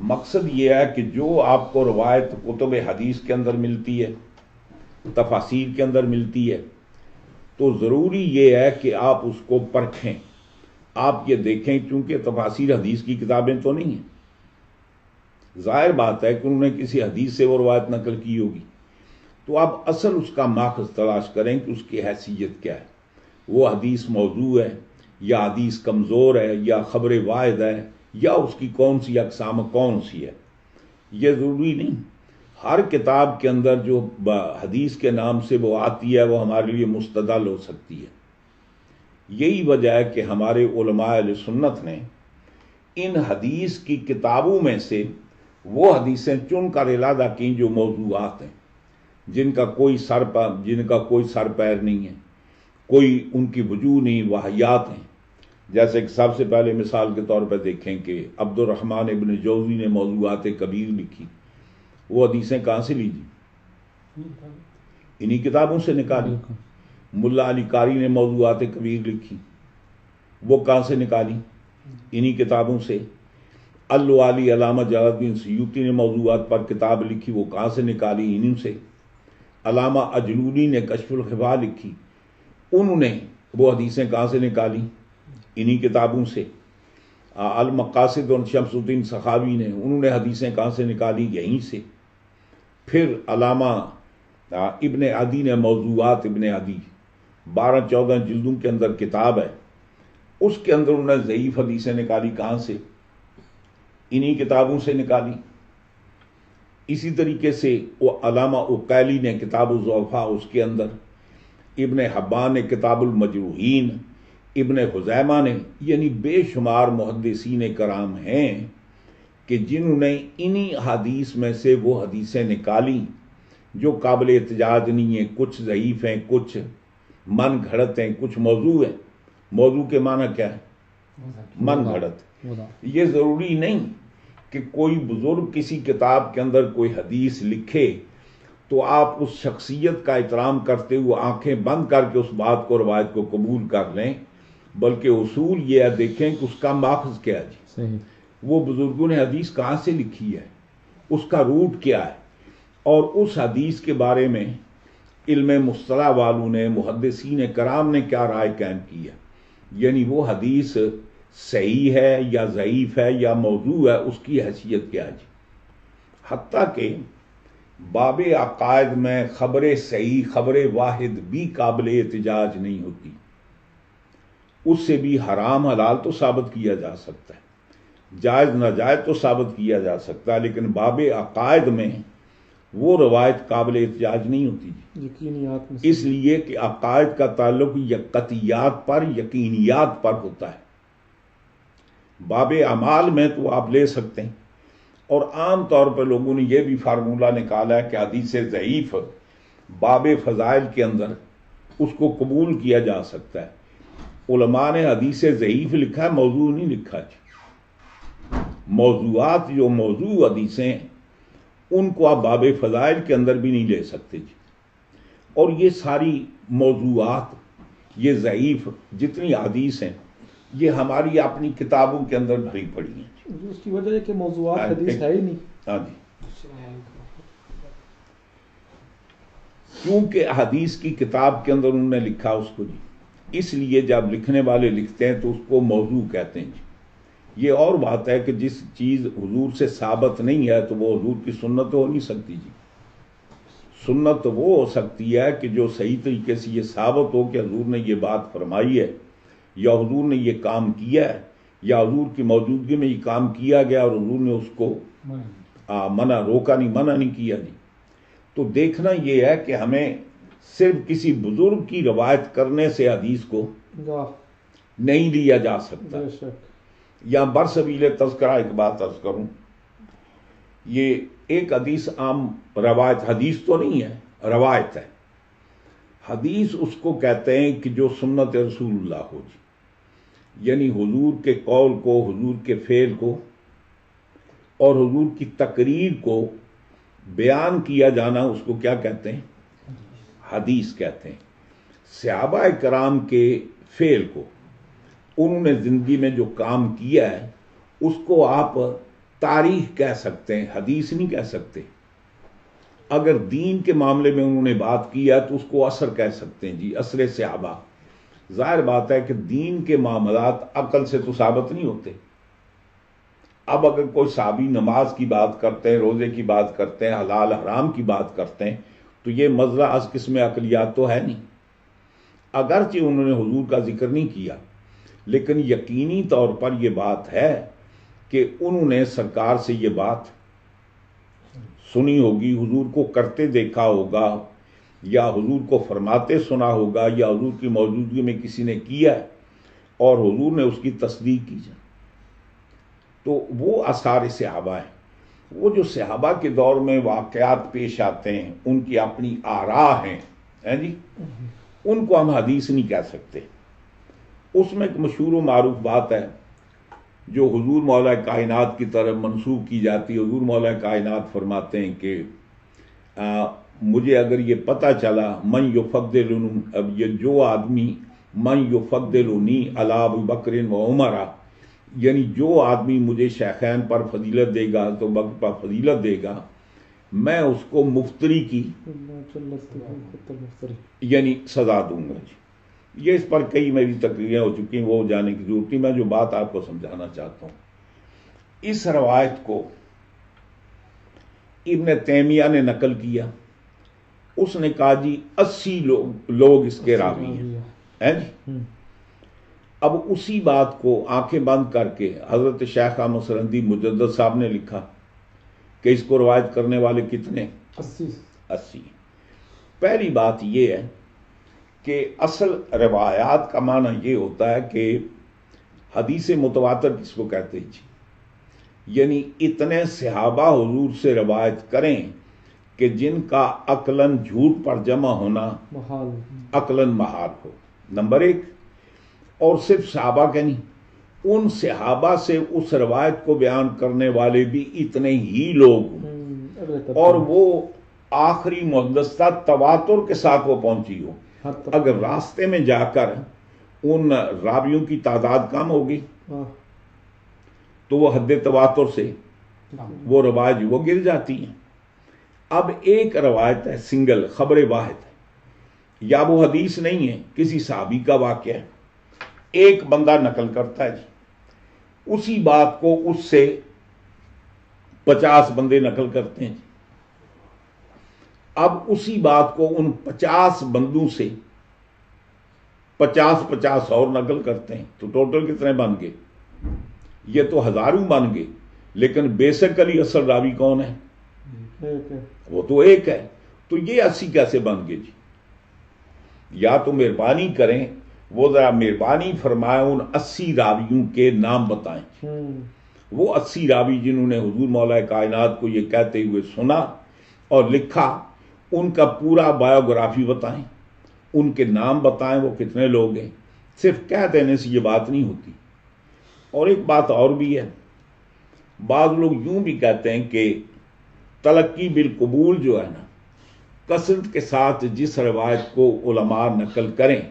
مقصد یہ ہے کہ جو آپ کو روایت کتب حدیث کے اندر ملتی ہے، تفاسیر کے اندر ملتی ہے، تو ضروری یہ ہے کہ آپ اس کو پرکھیں، آپ یہ دیکھیں، چونکہ تفاسیر حدیث کی کتابیں تو نہیں ہیں، ظاہر بات ہے کہ انہوں نے کسی حدیث سے وہ روایت نقل کی ہوگی، تو آپ اصل اس کا ماخذ تلاش کریں کہ اس کی حیثیت کیا ہے، وہ حدیث موضوع ہے یا حدیث کمزور ہے یا خبر واحد ہے یا اس کی کون سی اقسام کون سی ہے۔ یہ ضروری نہیں، ہر کتاب کے اندر جو حدیث کے نام سے وہ آتی ہے وہ ہمارے لیے مستدل ہو سکتی ہے۔ یہی وجہ ہے کہ ہمارے علماء اہل سنت نے ان حدیث کی کتابوں میں سے وہ حدیثیں چن کر علادہ کی جو موضوعات ہیں، جن کا کوئی سر پیر نہیں ہے، کوئی ان کی وجوہ نہیں، واہیات ہیں۔ جیسے کہ سب سے پہلے مثال کے طور پہ دیکھیں کہ عبد الرحمن ابن جوزی نے موضوعات کبیر لکھی، وہ حدیثیں کہاں سے لیجی؟ انہی کتابوں سے نکالی۔ ملا علی قاری نے موضوعات کبیر لکھی، وہ کہاں سے نکالی؟ انہی کتابوں سے۔ الوالی علامہ جلال الدین سیوطی نے موضوعات پر کتاب لکھی، وہ کہاں سے نکالی؟ انہی سے۔ علامہ اجلونی نے کشف الخفا لکھی، انہوں نے وہ حدیثیں کہاں سے نکالی؟ انہی کتابوں سے۔ المقاصد اور شمس الدین سخاوی نے، انہوں نے حدیثیں کہاں سے نکالی؟ یہیں سے۔ پھر علامہ ابن عدی نے موضوعات ابن عدی 12-14 جلدوں کے اندر کتاب ہے، اس کے اندر انہوں نے ضعیف حدیثیں نکالی، کہاں سے؟ انہی کتابوں سے نکالی۔ اسی طریقے سے وہ علامہ عقیلی نے کتاب الضعفاء، اس کے اندر ابن حبان نے کتاب المجروحین، ابن خزیمہ نے، یعنی بے شمار محدثین کرام ہیں کہ جنہوں نے انہی حدیث میں سے وہ حدیثیں نکالی جو قابل احتجاج نہیں ہیں، کچھ ضعیف ہیں، کچھ من گھڑت ہیں، کچھ موضوع ہیں۔ موضوع کے معنی کیا ہے؟ من گھڑت۔ یہ ضروری نہیں کہ کوئی بزرگ کسی کتاب کے اندر کوئی حدیث لکھے تو آپ اس شخصیت کا احترام کرتے ہوئے آنکھیں بند کر کے اس بات کو، روایت کو قبول کر لیں، بلکہ اصول یہ ہے دیکھیں کہ اس کا ماخذ کیا ہے جی، صحیح، وہ بزرگوں نے حدیث کہاں سے لکھی ہے، اس کا روٹ کیا ہے، اور اس حدیث کے بارے میں علم مصطلح والوں نے، محدثین کرام نے کیا رائے قائم کی ہے، یعنی وہ حدیث صحیح ہے یا ضعیف ہے یا موضوع ہے، اس کی حیثیت کیا ہے جی۔ حتیٰ کہ باب عقائد میں خبر صحیح، خبر واحد بھی قابل احتجاج نہیں ہوتی، اس سے بھی حرام حلال تو ثابت کیا جا سکتا ہے، جائز ناجائز تو ثابت کیا جا سکتا ہے، لیکن باب عقائد میں وہ روایت قابل احتجاج نہیں ہوتی جی، یقینیات میں اس لیے کہ عقائد کا تعلق یا قطعیات پر، یقینیات پر ہوتا ہے۔ باب اعمال میں تو آپ لے سکتے ہیں، اور عام طور پر لوگوں نے یہ بھی فارمولہ نکالا ہے کہ حدیث ضعیف باب فضائل کے اندر اس کو قبول کیا جا سکتا ہے۔ علماء نے حدیث ضعیف لکھا ہے، موضوع نہیں لکھا جی۔ موضوعات جو موضوع حدیثیں ہیں ان کو آپ باب فضائل کے اندر بھی نہیں لے سکتے جی، اور یہ ساری موضوعات، یہ ضعیف جتنی حدیث ہیں، یہ ہماری اپنی کتابوں کے اندر بھری پڑی ہیں جی۔ اس کی وجہ ہے کہ موضوعات حدیث ہے ہی نہیں۔ ہاں جی، کیونکہ حدیث کی کتاب کے اندر انہوں نے لکھا اس کو جی، اس لیے جب لکھنے والے لکھتے ہیں تو اس کو موضوع کہتے ہیں جی۔ یہ اور بات ہے کہ جس چیز حضور سے ثابت نہیں ہے تو وہ حضور کی سنت ہو نہیں سکتی جی۔ سنت وہ ہو سکتی ہے کہ جو صحیح طریقے سے یہ ثابت ہو کہ حضور نے یہ بات فرمائی ہے، یا حضور نے یہ کام کیا ہے، یا حضور کی موجودگی میں یہ کام کیا گیا اور حضور نے اس کو روکا نہیں، منع نہیں کیا جی۔ تو دیکھنا یہ ہے کہ ہمیں صرف کسی بزرگ کی روایت کرنے سے حدیث کو نہیں لیا جا سکتا۔ یا برسبیل تذکرہ ایک بات عرض کروں، یہ ایک حدیث عام روایت، حدیث تو نہیں ہے، روایت ہے۔ حدیث اس کو کہتے ہیں کہ جو سنت رسول اللہ ہو جی، یعنی حضور کے قول کو، حضور کے فعل کو اور حضور کی تقریر کو بیان کیا جانا، اس کو کیا کہتے ہیں؟ حدیث کہتے ہیں۔ صحابہ کرام کے فعل کو، انہوں نے زندگی میں جو کام کیا ہے اس کو آپ تاریخ کہہ سکتے ہیں، حدیث نہیں کہہ سکتے۔ اگر دین کے معاملے میں انہوں نے بات کی ہے تو اس کو اثر کہہ سکتے ہیں، جی اثر صحابہ۔ ظاہر بات ہے کہ دین کے معاملات عقل سے تو ثابت نہیں ہوتے۔ اب اگر کوئی صحابی نماز کی بات کرتے ہیں، روزے کی بات کرتے ہیں، حلال حرام کی بات کرتے ہیں، تو یہ مزرعہ از قسم عقلیات تو ہے نہیں۔ اگرچہ انہوں نے حضور کا ذکر نہیں کیا، لیکن یقینی طور پر یہ بات ہے کہ انہوں نے سرکار سے یہ بات سنی ہوگی، حضور کو کرتے دیکھا ہوگا، یا حضور کو فرماتے سنا ہوگا، یا حضور کی موجودگی میں کسی نے کیا ہے اور حضور نے اس کی تصدیق کی جائے۔ تو وہ آثار صحابہ ہیں۔ وہ جو صحابہ کے دور میں واقعات پیش آتے ہیں، ان کی اپنی آراء ہیں جی، ان کو ہم حدیث نہیں کہہ سکتے۔ اس میں ایک مشہور و معروف بات ہے جو حضور مولا کائنات کی طرف منسوب کی جاتی ہے۔ حضور مولا کائنات فرماتے ہیں کہ مجھے اگر یہ پتہ چلا من یفضلنی، اب یہ جو آدمی من یفضلنی علی ابی بکر و عمر، یعنی جو آدمی مجھے شیخین پر فضیلت دے گا تو بکر پر فضیلت دے گا، میں اس کو مفتری کی یعنی سزا دوں گا جی۔ یہ اس پر کئی میری تقریریں ہو چکی ہیں، وہ جانے کی ضرورت نہیں۔ میں جو بات آپ کو سمجھانا چاہتا ہوں، اس روایت کو ابن تیمیہ نے نقل کیا۔ اس نے کہا جی 80 لوگ اس کے راوی ہیں جی۔ اب اسی بات کو آنکھیں بند کر کے حضرت شیخ احمد سرندی مجدد صاحب نے لکھا کہ اس کو روایت کرنے والے کتنے؟ 80۔ پہلی بات یہ ہے کہ اصل روایات کا معنی یہ ہوتا ہے کہ حدیث متواتر کس کو کہتے ہیں جی، یعنی اتنے صحابہ حضور سے روایت کریں کہ جن کا عقلاً جھوٹ پر جمع ہونا عقلاً محال ہو، نمبر ایک۔ اور صرف صحابہ کے نہیں، ان صحابہ سے اس روایت کو بیان کرنے والے بھی اتنے ہی لوگ ہوں، اور وہ آخری محدثہ تواتر کے ساتھ وہ پہنچی ہو۔ اگر راستے میں جا کر ان راویوں کی تعداد کم ہوگی تو وہ حد تواتر سے وہ روایت وہ گر جاتی ہیں۔ اب ایک روایت ہے، سنگل خبر واحد ہے، یا وہ حدیث نہیں ہے، کسی صحابی کا واقعہ ہے، ایک بندہ نقل کرتا ہے جی، اسی بات کو اس سے 50 بندے نقل کرتے ہیں جی۔ اب اسی بات کو ان 50 بندوں سے 50 اور نقل کرتے ہیں، تو ٹوٹل کتنے بن گئے؟ یہ تو ہزاروں بن گئے، لیکن بیسیکلی اصل راوی کون ہے؟ وہ تو ایک ہے۔ تو یہ 80 کیسے بن گئے جی؟ یا تو مہربانی کریں، وہ ذرا مہربانی فرمائے ان 80 راویوں کے نام بتائیں۔ وہ 80 راوی جنہوں نے حضور مولا کائنات کو یہ کہتے ہوئے سنا اور لکھا، ان کا پورا بایوگرافی بتائیں، ان کے نام بتائیں، وہ کتنے لوگ ہیں۔ صرف کہہ دینے سے یہ بات نہیں ہوتی۔ اور ایک بات اور بھی ہے، بعض لوگ یوں بھی کہتے ہیں کہ تلقی بالقبول جو ہے نا، کثرت کے ساتھ جس روایت کو علماء نقل کریں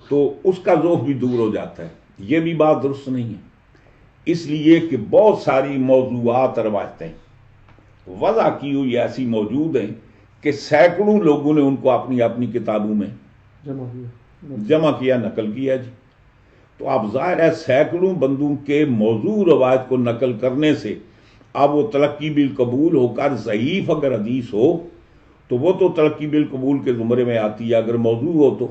تو اس کا ذوق بھی دور ہو جاتا ہے۔ یہ بھی بات درست نہیں ہے، اس لیے کہ بہت ساری موضوعات روایتیں وضع کی ہوئی ایسی موجود ہیں کہ سینکڑوں لوگوں نے ان کو اپنی اپنی کتابوں میں جمع کیا، نقل کیا جی۔ تو اب ظاہر ہے سینکڑوں بندوں کے موضوع روایت کو نقل کرنے سے اب وہ تلقی بالقبول ہو کر ضعیف اگر حدیث ہو تو وہ تو تلقی بالقبول کے زمرے میں آتی ہے، اگر موضوع ہو تو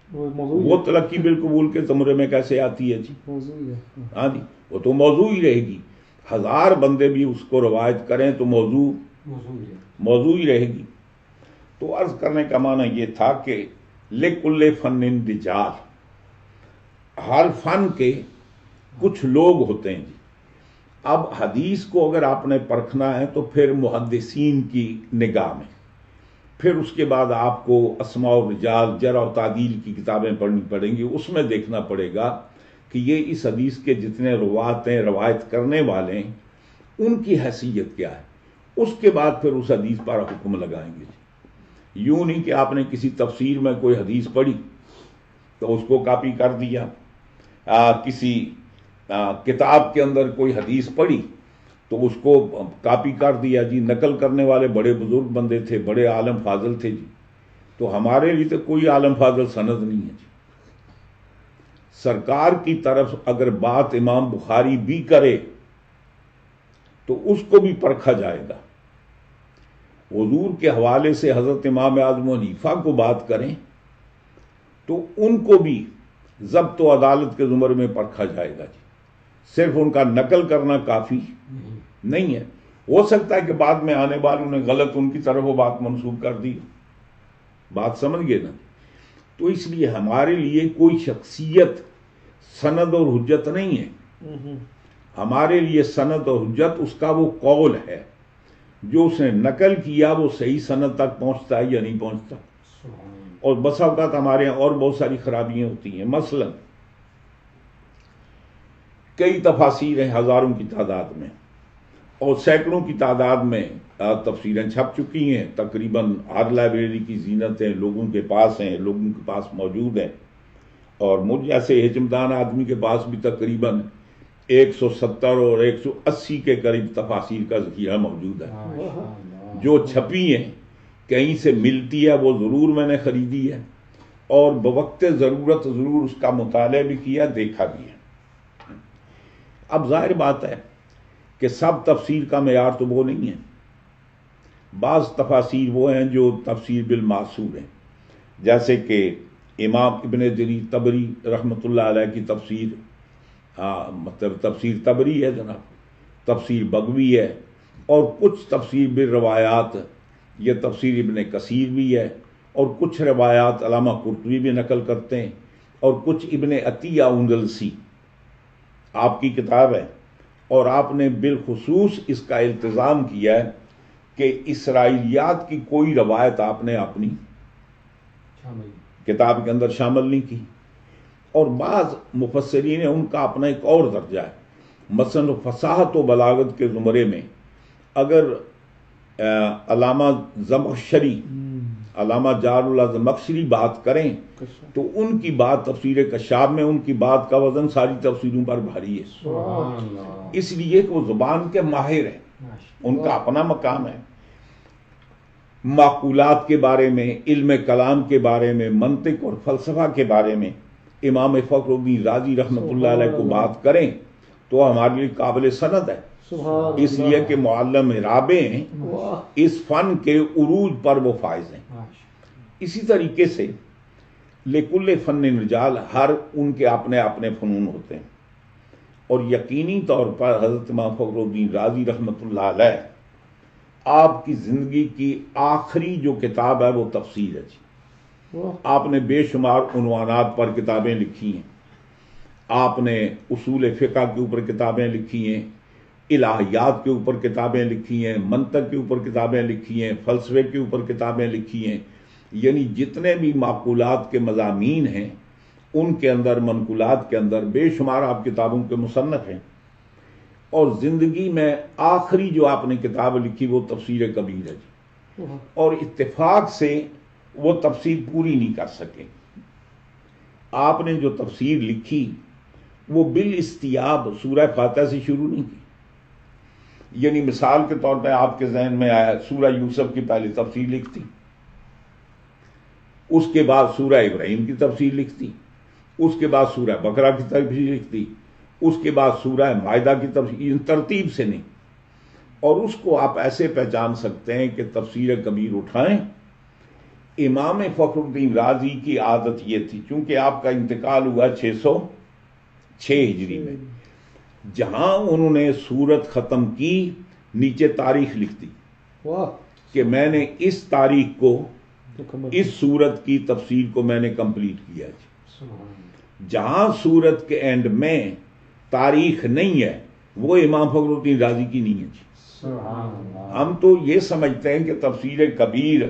وہ تلقی بالقبول کے زمرے میں کیسے آتی ہے جی؟ ہاں جی، وہ تو موضوع ہی رہے گی۔ 1000 بندے بھی اس کو روایت کریں تو موضوع ہی رہے گی۔ تو عرض کرنے کا معنی یہ تھا کہ لِكُلِّ فَنٍ رِجَالٌ، ہر فن کے کچھ لوگ ہوتے ہیں جی۔ اب حدیث کو اگر آپ نے پرکھنا ہے تو پھر محدثین کی نگاہ میں، پھر اس کے بعد آپ کو اسماء الرجال، جرح و تعدیل کی کتابیں پڑھنی پڑیں گی، اس میں دیکھنا پڑے گا کہ یہ اس حدیث کے جتنے روات ہیں، روایت کرنے والے ہیں، ان کی حیثیت کیا ہے۔ اس کے بعد پھر اس حدیث پر حکم لگائیں گے جی۔ یوں نہیں کہ آپ نے کسی تفسیر میں کوئی حدیث پڑھی تو اس کو کاپی کر دیا، کسی کتاب کے اندر کوئی حدیث پڑھی تو اس کو کاپی کر دیا جی، نقل کرنے والے بڑے بزرگ بندے تھے، بڑے عالم فاضل تھے جی، تو ہمارے لیے تو کوئی عالم فاضل سند نہیں ہے جی۔ سرکار کی طرف اگر بات امام بخاری بھی کرے تو اس کو بھی پرکھا جائے گا، حضور کے حوالے سے حضرت امام اعظم حنیفہ کو بات کریں تو ان کو بھی ضبط و عدالت کے زمرے میں پرکھا جائے گا جی۔ صرف ان کا نقل کرنا کافی نہیں ہے، ہو سکتا ہے کہ بعد میں آنے والوں نے غلط ان کی طرف وہ بات منسوب کر دی، بات سمجھ گئے نا۔ تو اس لیے ہمارے لیے کوئی شخصیت سند اور حجت نہیں ہے، ہمارے لیے سند اور حجت اس کا وہ قول ہے جو اس نے نقل کیا، وہ صحیح سند تک پہنچتا ہے یا نہیں پہنچتا۔ اور بسا اوقات ہمارے یہاں اور بہت ساری خرابیاں ہوتی ہیں، مثلا کئی تفاسیر ہیں ہزاروں کی تعداد میں اور سینکڑوں کی تعداد میں تفسیریں چھپ چکی ہیں، تقریباً ہر لائبریری کی زینتیں لوگوں کے پاس ہیں، لوگوں کے پاس موجود ہیں، اور مجھ جیسے ہجمدان آدمی کے پاس بھی تقریباً 170 اور 180 کے قریب تفاسیر کا ذخیرہ موجود ہے جو چھپی ہیں، کہیں سے ملتی ہے وہ ضرور میں نے خریدی ہے، اور بوقت ضرورت ضرور اس کا مطالعہ بھی کیا، دیکھا بھی ہے۔ اب ظاہر بات ہے کہ سب تفسیر کا معیار تو وہ نہیں ہے، بعض تفاسیر وہ ہیں جو تفسیر بالمعصور ہیں، جیسے کہ امام ابن جریر طبری رحمۃ اللہ علیہ کی تفسیر، مطلب تفسیر طبری ہے جناب، تفسیر بغوی ہے، اور کچھ تفسیر بالروایات، یہ تفسیر ابن کثیر بھی ہے، اور کچھ روایات علامہ قرطبی بھی نقل کرتے ہیں، اور کچھ ابن عطیہ اندلسی آپ کی کتاب ہے، اور آپ نے بالخصوص اس کا التزام کیا ہے کہ اسرائیلیات کی کوئی روایت آپ نے اپنی کتاب کے اندر شامل نہیں کی۔ اور بعض مفسرین ہیں ان کا اپنا ایک اور درجہ ہے، مثلا فصاحت و بلاغت کے زمرے میں اگر علامہ زمخشری، علامہ جار اللہ زمخشری بات کریں تو ان کی بات تفسیر کشاف میں ان کی بات کا وزن ساری تفسیروں پر بھاری ہے، اس لیے کہ وہ زبان کے ماہر ہیں، ان کا اپنا مقام ہے۔ معقولات کے بارے میں، علم کلام کے بارے میں، منطق اور فلسفہ کے بارے میں امام فخر الدین رازی رحمۃ اللہ علیہ کو بات کریں تو ہمارے لیے قابل سند ہے، اس لیے کہ معلم رابع ہیں، اس فن کے عروج پر وہ فائز ہیں۔ اسی طریقے سے لکل فن رجال، ہر ان کے اپنے اپنے فنون ہوتے ہیں، اور یقینی طور پر حضرت امام فخر الدین رازی رحمۃ اللہ علیہ آپ کی زندگی کی آخری جو کتاب ہے وہ تفسیر ہے جی۔ آپ نے بے شمار عنوانات پر کتابیں لکھی ہیں، آپ نے اصول فقہ کے اوپر کتابیں لکھی ہیں، الہیات کے اوپر کتابیں لکھی ہیں، منطق کے اوپر کتابیں لکھی ہیں، فلسفے کے اوپر کتابیں لکھی ہیں، یعنی جتنے بھی معقولات کے مضامین ہیں ان کے اندر، منقولات کے اندر بے شمار آپ کتابوں کے مصنف ہیں، اور زندگی میں آخری جو آپ نے کتاب لکھی وہ تفسیر کبیر ہے جی، اور اتفاق سے وہ تفسیر پوری نہیں کر سکے۔ آپ نے جو تفسیر لکھی وہ بالاستیاب سورہ فاتحہ سے شروع نہیں کی، یعنی مثال کے طور پہ آپ کے ذہن میں آیا سورہ یوسف کی پہلی تفسیر لکھتی، اس کے بعد سورہ ابراہیم کی تفسیر لکھتی، اس کے بعد سورہ بقرہ کی تفسیر لکھتی، اس کے بعد سورہ مائدہ کی تفسیر، ان ترتیب سے نہیں۔ اور اس کو آپ ایسے پہچان سکتے ہیں کہ تفسیر کبیر اٹھائیں۔ امام فخر الدین رازی کی عادت یہ تھی، چونکہ آپ کا انتقال ہوا 606 ہجری میں، جہاں انہوں نے سورت ختم کی نیچے تاریخ لکھ دی کہ میں نے اس تاریخ کو اس سورت کی تفسیر کو میں نے کمپلیٹ کیا جی۔ جہاں سورت کے اینڈ میں تاریخ نہیں ہے وہ امام فخر الدین رازی کی نہیں ہے جی۔ ہم تو یہ سمجھتے ہیں کہ تفسیر کبیر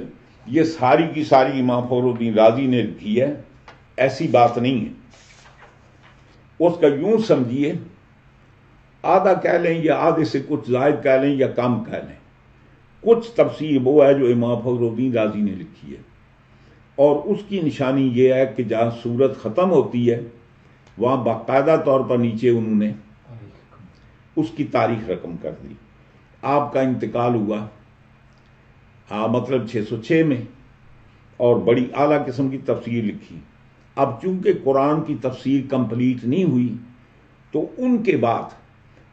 یہ ساری کی ساری امام فخر الدین رازی نے لکھی ہے، ایسی بات نہیں ہے۔ اس کا یوں سمجھیے آدھا کہہ لیں یا آدھے سے کچھ زائد کہہ لیں یا کم کہہ لیں، کچھ تفسیر وہ ہے جو امام فخر الدین رازی نے لکھی ہے، اور اس کی نشانی یہ ہے کہ جہاں سورت ختم ہوتی ہے وہاں باقاعدہ طور پر نیچے انہوں نے اس کی تاریخ رقم کر دی. آپ کا انتقال ہوا مطلب 606 میں، اور بڑی اعلیٰ قسم کی تفسیر لکھی. اب چونکہ قرآن کی تفسیر کمپلیٹ نہیں ہوئی تو ان کے بعد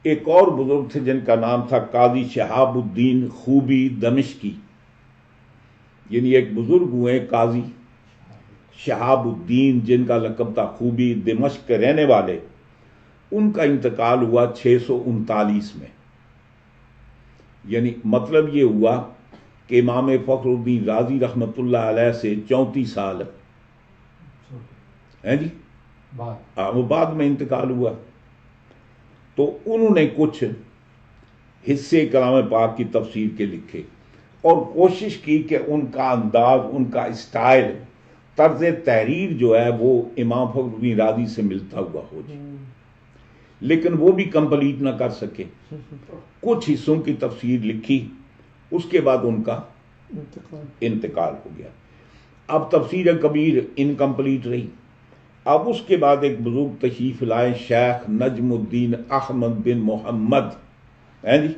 ایک اور بزرگ تھے جن کا نام تھا قاضی شہاب الدین خوبی دمشقی، یعنی ایک بزرگ ہوئے قاضی شہاب الدین جن کا لقب تھا خوبی، دمشق کے رہنے والے. ان کا انتقال ہوا 639 میں. یعنی مطلب یہ ہوا کہ امام فخر الدین رازی رحمۃ اللہ علیہ سے 34 سال ہیں جی وہ بعد میں انتقال ہوا. تو انہوں نے کچھ حصے کلام پاک کی تفسیر کے لکھے اور کوشش کی کہ ان کا انداز، ان کا اسٹائل، طرز تحریر جو ہے وہ امام فخر الدین رازی سے ملتا ہوا ہو جائے، لیکن وہ بھی کمپلیٹ نہ کر سکے. کچھ حصوں کی تفسیر لکھی، اس کے بعد ان کا انتقال ہو گیا. اب تفسیر کبیر انکمپلیٹ رہی. اب اس کے بعد ایک بزرگ تشریف لائے شیخ نجم الدین احمد بن محمد ہیں جی،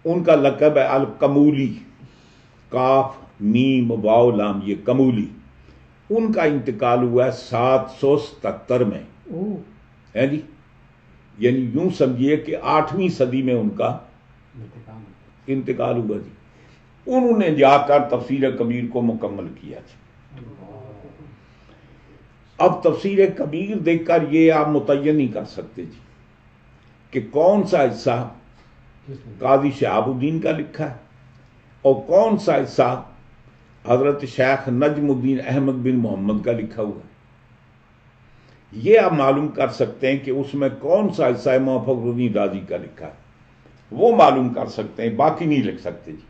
ان کا لقب ہے الکمولی، کاف میم واو لام یہ کمولی. ان کا انتقال ہوا ہے 777 میں ہے جی، یعنی یوں سمجھیے کہ 8ویں صدی میں ان کا انتقال ہوا جی. انہوں نے جا کر تفسیر کبیر کو مکمل کیا جی. اب تفسیر کبیر دیکھ کر یہ آپ متعین نہیں کر سکتے جی کہ کون سا حصہ قاضی شہاب الدین کا لکھا ہے اور کون سا حصہ حضرت شیخ نجم الدین احمد بن محمد کا لکھا ہوا ہے. یہ آپ معلوم کر سکتے ہیں کہ اس میں کون سا حصہ امام فخر الدین رازی کا لکھا ہے، وہ معلوم کر سکتے ہیں، باقی نہیں لکھ سکتے جی.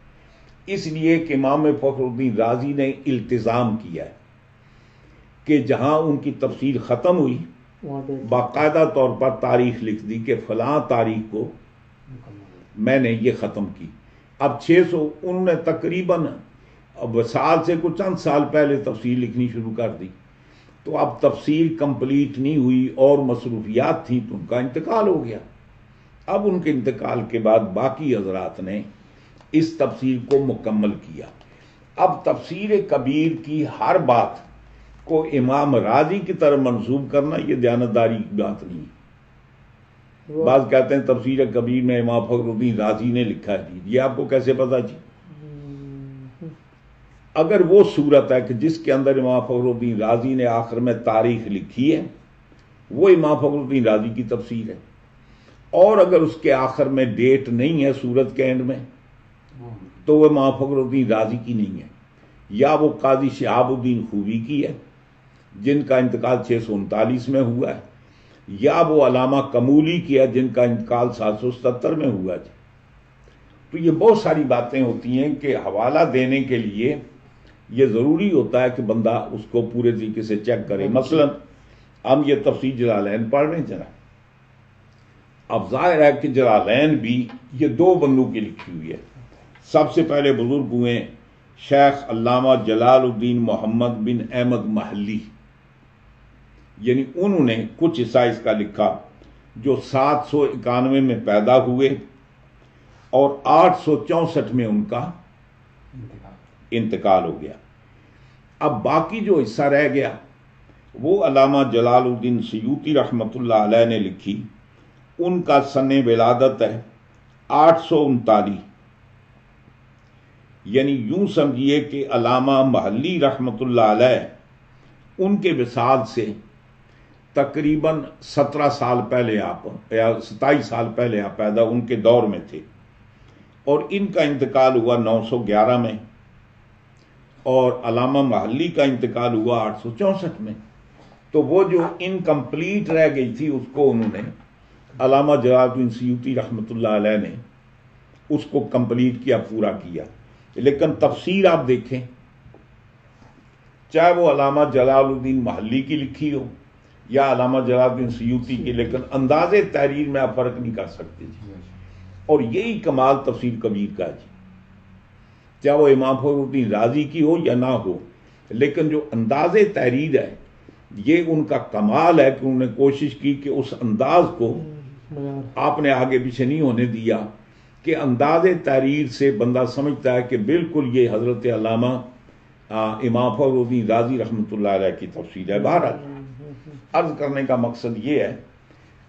اس لیے کہ امام فخر الدین رازی نے التزام کیا ہے کہ جہاں ان کی تفسیر ختم ہوئی باقاعدہ طور پر تاریخ لکھ دی کہ فلاں تاریخ کو میں نے یہ ختم کی. اب 600 انہوں نے تقریباً وصال سے کچھ چند سال پہلے تفسیر لکھنی شروع کر دی. تو اب تفسیر کمپلیٹ نہیں ہوئی اور مصروفیات تھیں تو ان کا انتقال ہو گیا. اب ان کے انتقال کے بعد باقی حضرات نے اس تفسیر کو مکمل کیا. اب تفسیر کبیر کی ہر بات کو امام راضی کی طرف منسوب کرنا یہ دیانتداری کی بات نہیں. بعض کہتے ہیں تفسیر کبیر میں امام فخر الدین رازی نے لکھا ہے جی، یہ آپ کو کیسے پتا جی؟ اگر وہ صورت ہے کہ جس کے اندر امام فخر الدین رازی نے آخر میں تاریخ لکھی ہے وہ امام فخر الدین رازی کی تفسیر ہے، اور اگر اس کے آخر میں ڈیٹ نہیں ہے صورت کے اینڈ میں تو وہ امام فخر الدین رازی کی نہیں ہے، یا وہ قاضی شہاب الدین خوبی کی ہے جن کا انتقال 639 میں ہوا ہے، یا وہ علامہ کمولی کی ہے جن کا انتقال 777 میں ہوا ہے. تو یہ بہت ساری باتیں ہوتی ہیں کہ حوالہ دینے کے لیے یہ ضروری ہوتا ہے کہ بندہ اس کو پورے طریقے سے چیک کرے. مثلا ہم یہ تفسیر جلالین پڑھ رہے ہیں جناب، اب ظاہر ہے کہ جلالین بھی یہ 2 بندوں کی لکھی ہوئی ہے. سب سے پہلے بزرگ ہوئے شیخ علامہ جلال الدین محمد بن احمد محلی، یعنی انہوں نے کچھ حصہ اس کا لکھا جو 791 میں پیدا ہوئے اور 864 میں ان کا انتقال ہو گیا. اب باقی جو حصہ رہ گیا وہ علامہ جلال الدین سیوطی رحمۃ اللہ علیہ نے لکھی. ان کا سن ولادت ہے 839، یعنی یوں سمجھیے کہ علامہ محلی رحمۃ اللہ علیہ ان کے وصال سے تقریباً 17 سال پہلے آپ یا 27 سال پہلے آپ پیدا ان کے دور میں تھے، اور ان کا انتقال ہوا 911 میں اور علامہ محلی کا انتقال ہوا 864 میں. تو وہ جو انکمپلیٹ رہ گئی تھی اس کو انہوں نے علامہ جلال الدین سیوطی رحمۃ اللہ علیہ نے اس کو کمپلیٹ کیا، پورا کیا. لیکن تفسیر آپ دیکھیں چاہے وہ علامہ جلال الدین محلی کی لکھی ہو یا علامہ جلال الدین سیوطی کی، لیکن انداز تحریر میں آپ فرق نہیں کر سکتے جی. اور یہی کمال تفسیر کبیر کا جی، چاہے وہ امام فخر الدین رازی کی ہو یا نہ ہو، لیکن جو انداز تحریر ہے یہ ان کا کمال ہے کہ انہوں نے کوشش کی کہ اس انداز کو آپ نے آگے پیچھے نہیں ہونے دیا کہ انداز تحریر سے بندہ سمجھتا ہے کہ بالکل یہ حضرت علامہ امام فخر الدین رازی رحمۃ اللہ علیہ کی تفسیر ہے. بہرحال عرض کرنے کا مقصد یہ ہے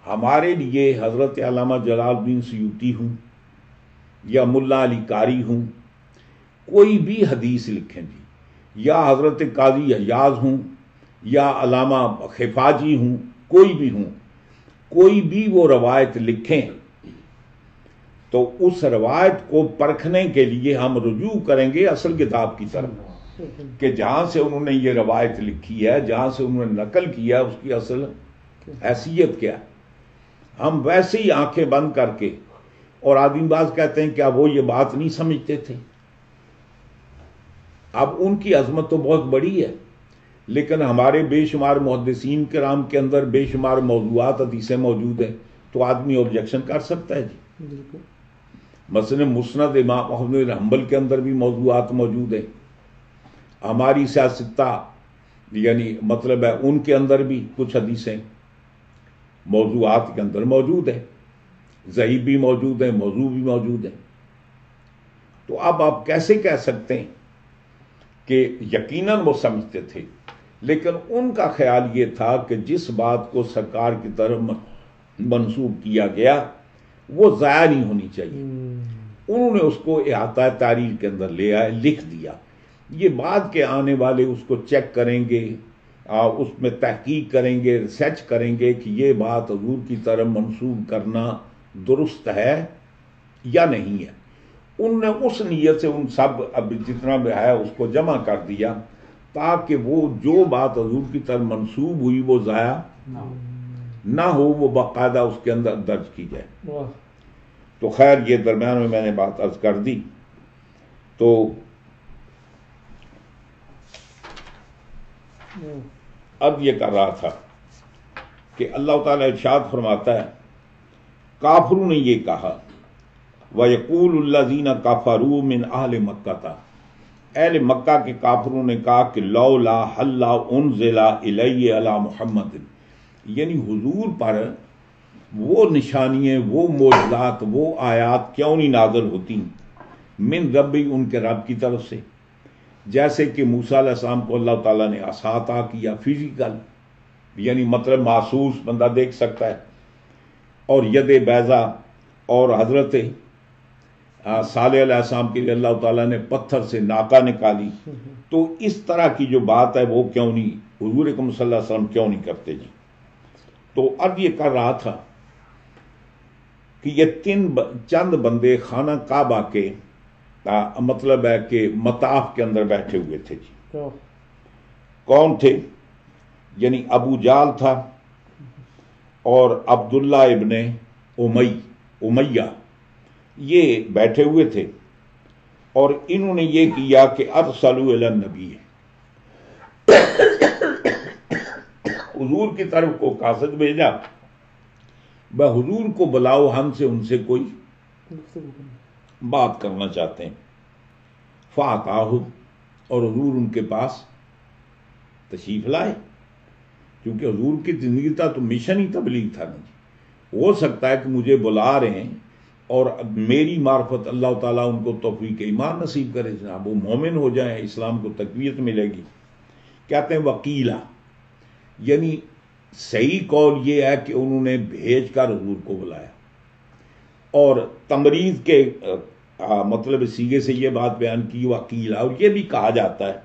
ہمارے لیے حضرت علامہ جلال الدین سیوطی ہوں یا ملا علی قاری ہوں کوئی بھی حدیث لکھیں جی یا حضرت قاضی حجاز ہوں یا علامہ خفاجی ہوں کوئی بھی ہوں کوئی بھی وہ روایت لکھیں تو اس روایت کو پرکھنے کے لیے ہم رجوع کریں گے اصل کتاب کی طرف کہ جہاں سے انہوں نے یہ روایت لکھی ہے جہاں سے انہوں نے نقل کیا اس کی اصل حیثیت کیا ہے. ہم ویسے ہی آنکھیں بند کر کے اور آدمی باز کہتے ہیں کیا وہ یہ بات نہیں سمجھتے تھے. اب ان کی عظمت تو بہت بڑی ہے لیکن ہمارے بے شمار محدثین کرام کے اندر بے شمار موضوعات حدیثیں موجود ہیں تو آدمی آبجیکشن کر سکتا ہے جی. بالکل. مثلا مسند امام احمد بن حنبل کے اندر بھی موضوعات موجود ہیں. ہماری سیاستہ یعنی مطلب ہے ان کے اندر بھی کچھ حدیثیں موضوعات کے اندر موجود ہیں. ضعیف بھی موجود ہیں موضوع بھی موجود ہیں. تو اب آپ کیسے کہہ سکتے ہیں کہ یقیناً وہ سمجھتے تھے لیکن ان کا خیال یہ تھا کہ جس بات کو سرکار کی طرف منسوب کیا گیا وہ ضائع نہیں ہونی چاہیے. انہوں نے اس کو احاطہ تحریر کے اندر لے آئے لکھ دیا. یہ بعد کے آنے والے اس کو چیک کریں گے اس میں تحقیق کریں گے ریسرچ کریں گے کہ یہ بات حضور کی طرف منسوب کرنا درست ہے یا نہیں ہے. انہوں نے اس نیت سے ان سب اب جتنا بھی ہے اس کو جمع کر دیا تاکہ وہ جو بات حضور کی طرف منسوب ہوئی وہ ضائع نہ ہو وہ باقاعدہ اس کے اندر درج کی جائے. تو خیر یہ درمیان میں نے بات عرض کر دی. تو اب یہ کر رہا تھا کہ اللہ تعالیٰ ارشاد فرماتا ہے کافروں نے یہ کہا وَيَقُولُ الَّذِينَ كَفَرُوا مِنْ أَهْلِ مَكَّةَ اہل مکہ کے کافروں نے کہا کہ لولا حل انزل الی علی محمد یعنی حضور پر وہ نشانیاں وہ معجزات وہ آیات کیوں نہیں نازل ہوتی من ربی ان کے رب کی طرف سے جیسے کہ موسیٰ علیہ السلام کو اللہ تعالیٰ نے عصا عطا کیا فزیکل یعنی مطلب محسوس بندہ دیکھ سکتا ہے اور ید بیضا اور حضرت صالح علیہ السلام کے لیے اللہ تعالیٰ نے پتھر سے ناکہ نکالی. تو اس طرح کی جو بات ہے وہ کیوں نہیں حضور اکرم صلی اللہ علیہ وسلم کیوں نہیں کرتے جی. تو اب یہ کر رہا تھا کہ یہ چند بندے خانہ کعبہ کے مطلب ہے کہ مطاف کے اندر بیٹھے ہوئے تھے جی. کون تھے یعنی ابو جال تھا اور عبداللہ ابن امیہ یہ بیٹھے ہوئے تھے اور انہوں نے یہ کیا کہ ارسلوا الی النبی حضور کی طرف کو قاصد بھیجا حضور کو بلاؤ ہم سے ان سے کوئی بات کرنا چاہتے ہیں. فاتاہ اور حضور ان کے پاس تشریف لائے کیونکہ حضور کی زندگی کا تو مشن ہی تبلیغ تھا نا جی. ہو سکتا ہے کہ مجھے بلا رہے ہیں اور میری معرفت اللہ تعالیٰ ان کو توفیق ایمان نصیب کرے جناب وہ مومن ہو جائیں اسلام کو تقویت ملے گی. کہتے ہیں وکیلا یعنی صحیح قول یہ ہے کہ انہوں نے بھیج کر حضور کو بلایا اور تمریض کے مطلب سیغے سے یہ بات بیان کی وکیلا. اور یہ بھی کہا جاتا ہے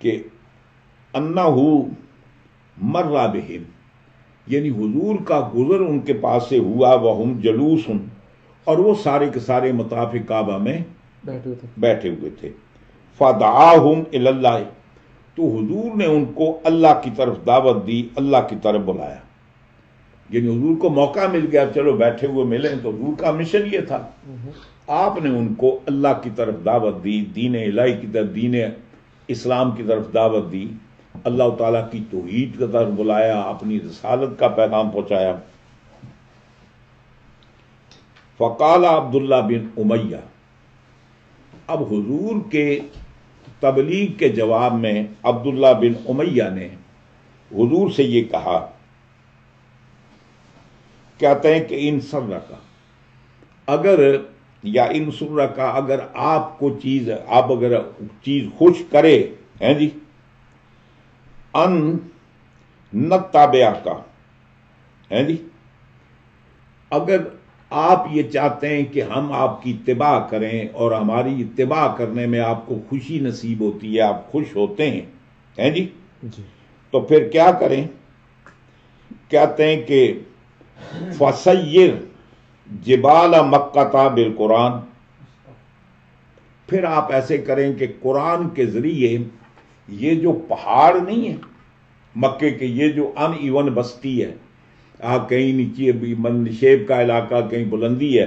کہ انہو مرہ بہم یعنی حضور کا گزر ان کے پاس سے ہوا وہم جلوس اور وہ سارے کے سارے مطاف کعبہ میں بیٹھے ہوئے تھے. فدعاہم الی اللہ تو حضور نے ان کو اللہ کی طرف دعوت دی اللہ کی طرف بلایا یعنی حضور کو موقع مل گیا چلو بیٹھے ہوئے ملیں تو حضور کا مشن یہ تھا. آپ نے ان کو اللہ کی طرف دعوت دی دین الہی کی طرف دین اسلام کی طرف دعوت دی اللہ تعالیٰ کی توحید کی طرف بلایا اپنی رسالت کا پیغام پہنچایا. فقال عبداللہ بن امیہ اب حضور کے تبلیغ کے جواب میں عبداللہ بن امیہ نے حضور سے یہ کہا، کہتے ہیں کہ ان سر کا اگر یا ان سر کا اگر آپ کو چیز خوش کرے ہیں جی، ان نتابع کا ہے جی، اگر آپ یہ چاہتے ہیں کہ ہم آپ کی اتباع کریں اور ہماری اتباع کرنے میں آپ کو خوشی نصیب ہوتی ہے، آپ خوش ہوتے ہیں جی، تو پھر کیا کریں؟ کہتے ہیں کہ فسیر جبال مکہ بالقرآن، پھر آپ ایسے کریں کہ قرآن کے ذریعے یہ جو پہاڑ نہیں ہے مکے کے، یہ جو ان ایون بستی ہے، کہیں نیچے نشیب کا علاقہ، کہیں بلندی ہے،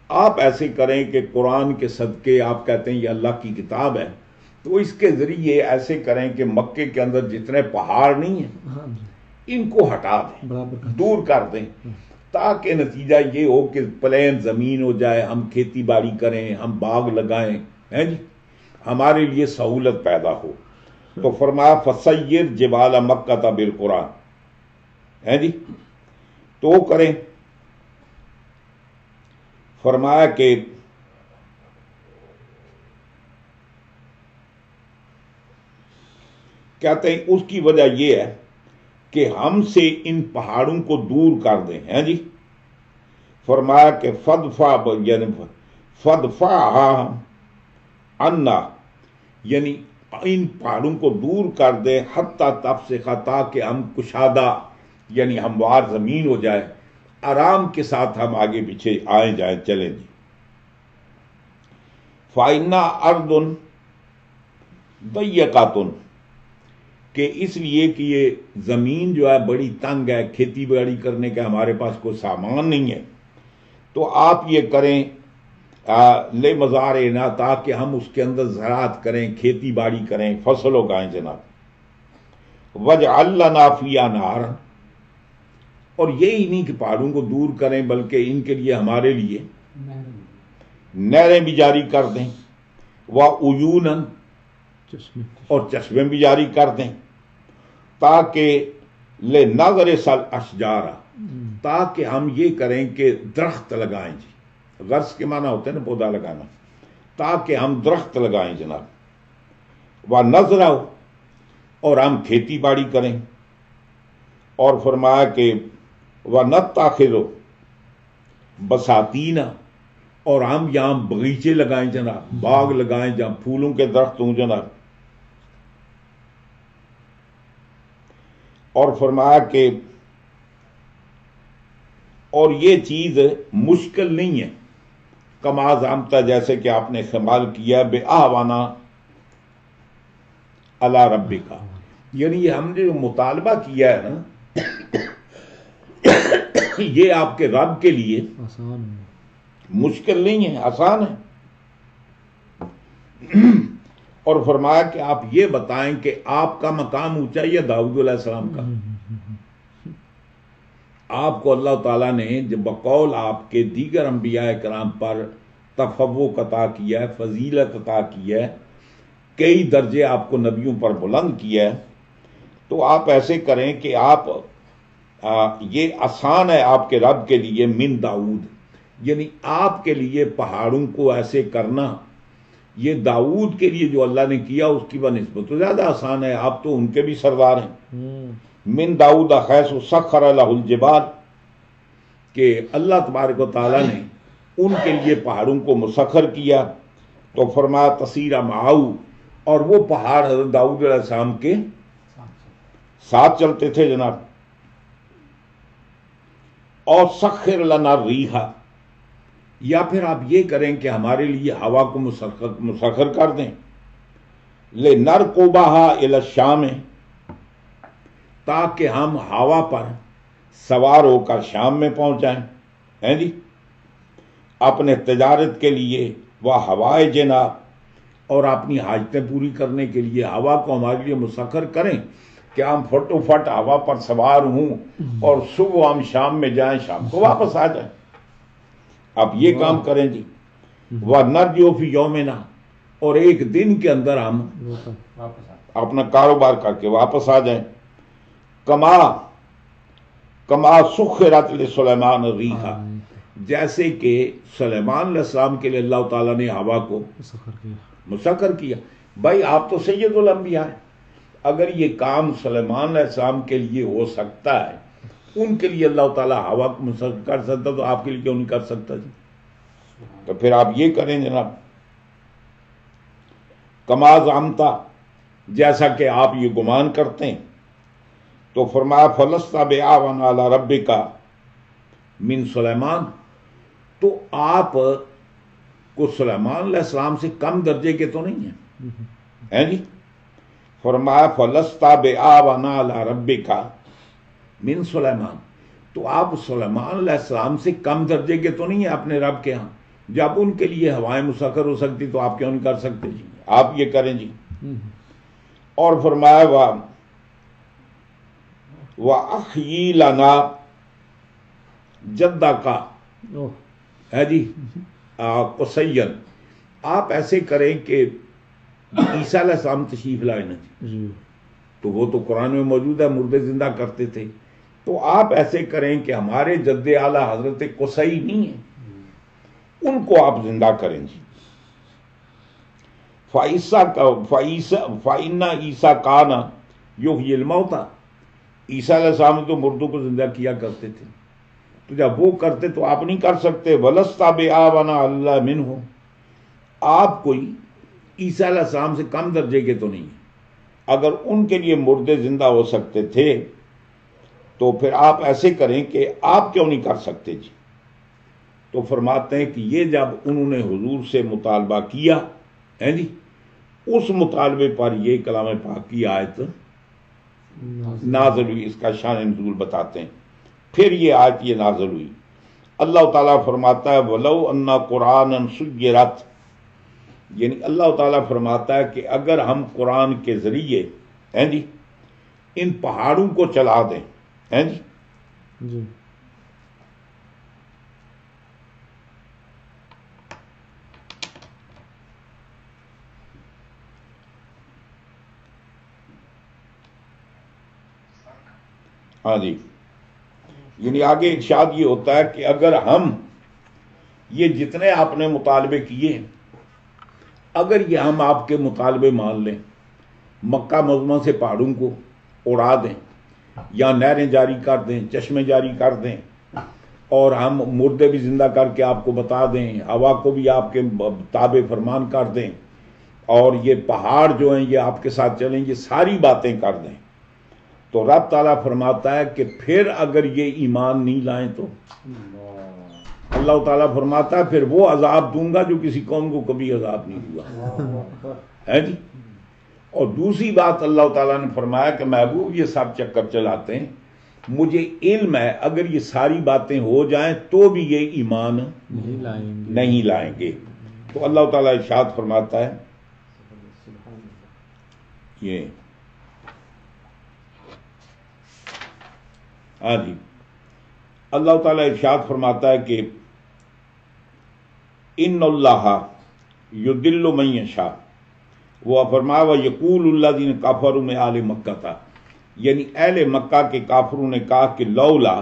آپ ایسے کریں کہ قرآن کے صدقے، آپ کہتے ہیں یہ اللہ کی کتاب ہے، تو اس کے ذریعے ایسے کریں کہ مکے کے اندر جتنے پہاڑ نہیں ہیں ان کو ہٹا دیں، دور کر دیں، تاکہ نتیجہ یہ ہو کہ پلین زمین ہو جائے، ہم کھیتی باڑی کریں، ہم باغ لگائیں، ہیں جی، ہمارے لیے سہولت پیدا ہو۔ تو فرمایا فسیر جبال مکہ بالقرآن، ہیں جی، تو کریں۔ فرمایا کہ کہتے ہیں اس کی وجہ یہ ہے کہ ہم سے ان پہاڑوں کو دور کر دیں، ہیں جی۔ فرمایا کہ فدفع عنا، یعنی ان پہاڑوں کو دور کر دیں، حتی تفسخ، تاکہ ہم کشادہ یعنی ہموار زمین ہو جائے، آرام کے ساتھ ہم آگے پیچھے آئیں جائیں، چلیں جی۔ فَإِنَّا أَرْضٌ ضَيَّقَةٌ، کہ اس لیے کہ یہ زمین جو ہے بڑی تنگ ہے، کھیتی باڑی کرنے کا ہمارے پاس کوئی سامان نہیں ہے، تو آپ یہ کریں لے مزارعنا، تاکہ ہم اس کے اندر زراعت کریں، کھیتی باڑی کریں، فصل اگائیں جناب۔ وَاجْعَلْ لَنَا فِيهَا نَهْرًا، اور یہی نہیں کہ پہاڑوں کو دور کریں بلکہ ان کے لیے ہمارے لیے نہریں بھی جاری کر دیں، وَعُيُونًا، اور چشمے بھی جاری کر دیں، تاکہ لِنَغْرِسَ الْأَشْجَارَ، تاکہ ہم یہ کریں کہ درخت لگائیں جی، غرس کے معنی ہوتے ہیں نا پودا لگانا، تاکہ ہم درخت لگائیں جناب۔ وَنَزْرَعُ، اور ہم کھیتی باڑی کریں، اور فرمایا کہ وَنَتَّخِذُ بَسَاتِینَ، اور ہم یہاں باغیچے لگائیں جناب، باغ لگائیں جہاں پھولوں کے درخت ہوں جناب۔ اور فرمایا کہ اور یہ چیز مشکل نہیں ہے، کما زعمتا، جیسے کہ آپ نے استعمال کیا، بے آوانا علی ربک، یعنی یہ ہم نے جو مطالبہ کیا ہے نا یہ آپ کے رب کے لیے مشکل نہیں ہے، آسان ہے۔ اور فرمایا کہ آپ یہ بتائیں کہ آپ کا مقام اونچا ہے یا داؤد علیہ السلام کا؟ آپ کو اللہ تعالیٰ نے جب بقول آپ کے دیگر انبیاء کرام پر تفوق عطا کیا ہے، فضیلت عطا کیا ہے، کئی درجے آپ کو نبیوں پر بلند کیا ہے، تو آپ ایسے کریں کہ آپ یہ آسان ہے آپ کے رب کے لیے، من داؤد، یعنی آپ کے لیے پہاڑوں کو ایسے کرنا، یہ داؤد کے لیے جو اللہ نے کیا اس کی بنسبت تو زیادہ آسان ہے، آپ تو ان کے بھی سردار ہیں۔ من داؤد حیث سخر لہ الجبال، کہ اللہ تبارک و تعالیٰ نے ان کے لیے پہاڑوں کو مسخر کیا، تو فرمایا تسیرا معاؤ، اور وہ پہاڑ حضرت داؤد علیہ السلام کے ساتھ چلتے تھے جناب۔ اور سخر لنا الریح، یا پھر آپ یہ کریں کہ ہمارے لیے ہوا کو مسخر کر دیں، لنرکبھا الی الشام، تاکہ ہم ہوا پر سوار ہو کر شام میں پہنچ جائیں، ہیں جی، اپنے تجارت کے لیے، وہ ہوائے جنا، اور اپنی حاجتیں پوری کرنے کے لیے ہوا کو ہمارے لیے مسخر کریں کہ ہم فٹو فٹ ہوا پر سوار ہوں اور صبح ہم شام میں جائیں، شام کو واپس آ جائیں۔ آپ یہ کام کریں جی۔ وَنَرْجِعُ فِي يَوْمِنَا، اور ایک دن کے اندر ہم اپنا کاروبار کر کے واپس آ جائیں۔ کما سخرت لسلیمان الریح، جیسے کہ سلیمان علیہ السلام کے لیے اللہ تعالیٰ نے ہوا کو مسخر کیا۔ بھائی آپ تو سید الانبیاء ہیں، اگر یہ کام سلیمان علیہ السلام کے لیے ہو سکتا ہے، ان کے لیے اللہ تعالیٰ ہوا کو مسخر کر سکتا، تو آپ کے لیے کیوں نہیں کر سکتا جی؟ تو پھر آپ یہ کریں جناب، کما زعمتا، جیسا کہ آپ یہ گمان کرتے ہیں۔ تو فرمایا فلسطہ بِأَعْوَنَ عَلَىٰ رَبِّكَ مِن سلیمان، تو آپ کو سلیمان علیہ السلام سے کم درجے کے تو نہیں ہیں جی؟ فرمایا فلسطہ بِأَعْوَنَ عَلَىٰ رَبِّكَ مِن سلیمان، تو آپ سلیمان علیہ السلام سے کم درجے کے تو نہیں ہیں اپنے رب کے ہاں؟ جب ان کے لیے ہوائیں مسخر ہو سکتی تو آپ کیوں نہیں کر سکتے جی؟ آپ یہ کریں جی۔ اور فرمایا وَأَحْيِي لَنَا جَدَّكَ ہے جی قصیًّا، آپ ایسے کریں کہ عیسیٰ علیہ السلام تشریف لائے نا جی، تو وہ تو قرآن میں موجود ہے، مردے زندہ کرتے تھے، تو آپ ایسے کریں کہ ہمارے جد اعلیٰ حضرت قصی نہیں ہیں، ان کو آپ زندہ کریں جی۔ فَإِنَّ عِیسَىٰ كَانَ یحیی الموتیٰ، عیسیٰ علیہ السلام تو مردوں کو زندہ کیا کرتے تھے، تو جب وہ کرتے تو آپ نہیں کر سکتے۔ وَلَسْتَ بِأَعْوَنَ عَلَى اللَّهِ مِنْهُ، آپ کوئی عیسیٰ علیہ السلام سے کم درجے کے تو نہیں ہیں، اگر ان کے لیے مردے زندہ ہو سکتے تھے تو پھر آپ ایسے کریں کہ آپ کیوں نہیں کر سکتے جی؟ تو فرماتے ہیں کہ یہ جب انہوں نے حضور سے مطالبہ کیا ہے جی، اس مطالبے پر یہ کلام پاک کی آیت نازل ہوئی، اس کا شان نزول بتاتے ہیں۔ پھر یہ آیت یہ نازل ہوئی، اللہ تعالیٰ فرماتا ہے وَلَوْ أَنَّ قُرْآنًا سُيِّرَتْ، یعنی اللہ تعالیٰ فرماتا ہے کہ اگر ہم قرآن کے ذریعے ہیں جی ان پہاڑوں کو چلا دیں ہیں جی، ہاں جی، یعنی آگے ارشاد یہ ہوتا ہے کہ اگر ہم یہ جتنے آپ نے مطالبے کیے، اگر یہ ہم آپ کے مطالبے مان لیں، مکہ معظمہ سے پہاڑوں کو اڑا دیں یا نہریں جاری کر دیں، چشمے جاری کر دیں، اور ہم مردے بھی زندہ کر کے آپ کو بتا دیں، ہوا کو بھی آپ کے تابع فرمان کر دیں، اور یہ پہاڑ جو ہیں یہ آپ کے ساتھ چلیں، یہ ساری باتیں کر دیں، تو رب تعالیٰ فرماتا ہے کہ پھر اگر یہ ایمان نہیں لائیں تو اللہ تعالیٰ فرماتا ہے پھر وہ عذاب دوں گا جو کسی قوم کو کبھی عذاب نہیں ہوا ہے جی۔ اور دوسری بات اللہ تعالیٰ نے فرمایا کہ محبوب یہ سب چکر چلاتے ہیں، مجھے علم ہے اگر یہ ساری باتیں ہو جائیں تو بھی یہ ایمان نہیں لائیں گے۔ تو اللہ تعالیٰ ارشاد فرماتا ہے یہ ہاں جی، اللہ تعالیٰ ارشاد فرماتا ہے کہ ان اللہ یضل من یشاء، وہ فرمایا وَیقول الذین کفروا من اہل مکہ تھا، یعنی اہل مکہ کے کافروں نے کہا کہ لولا،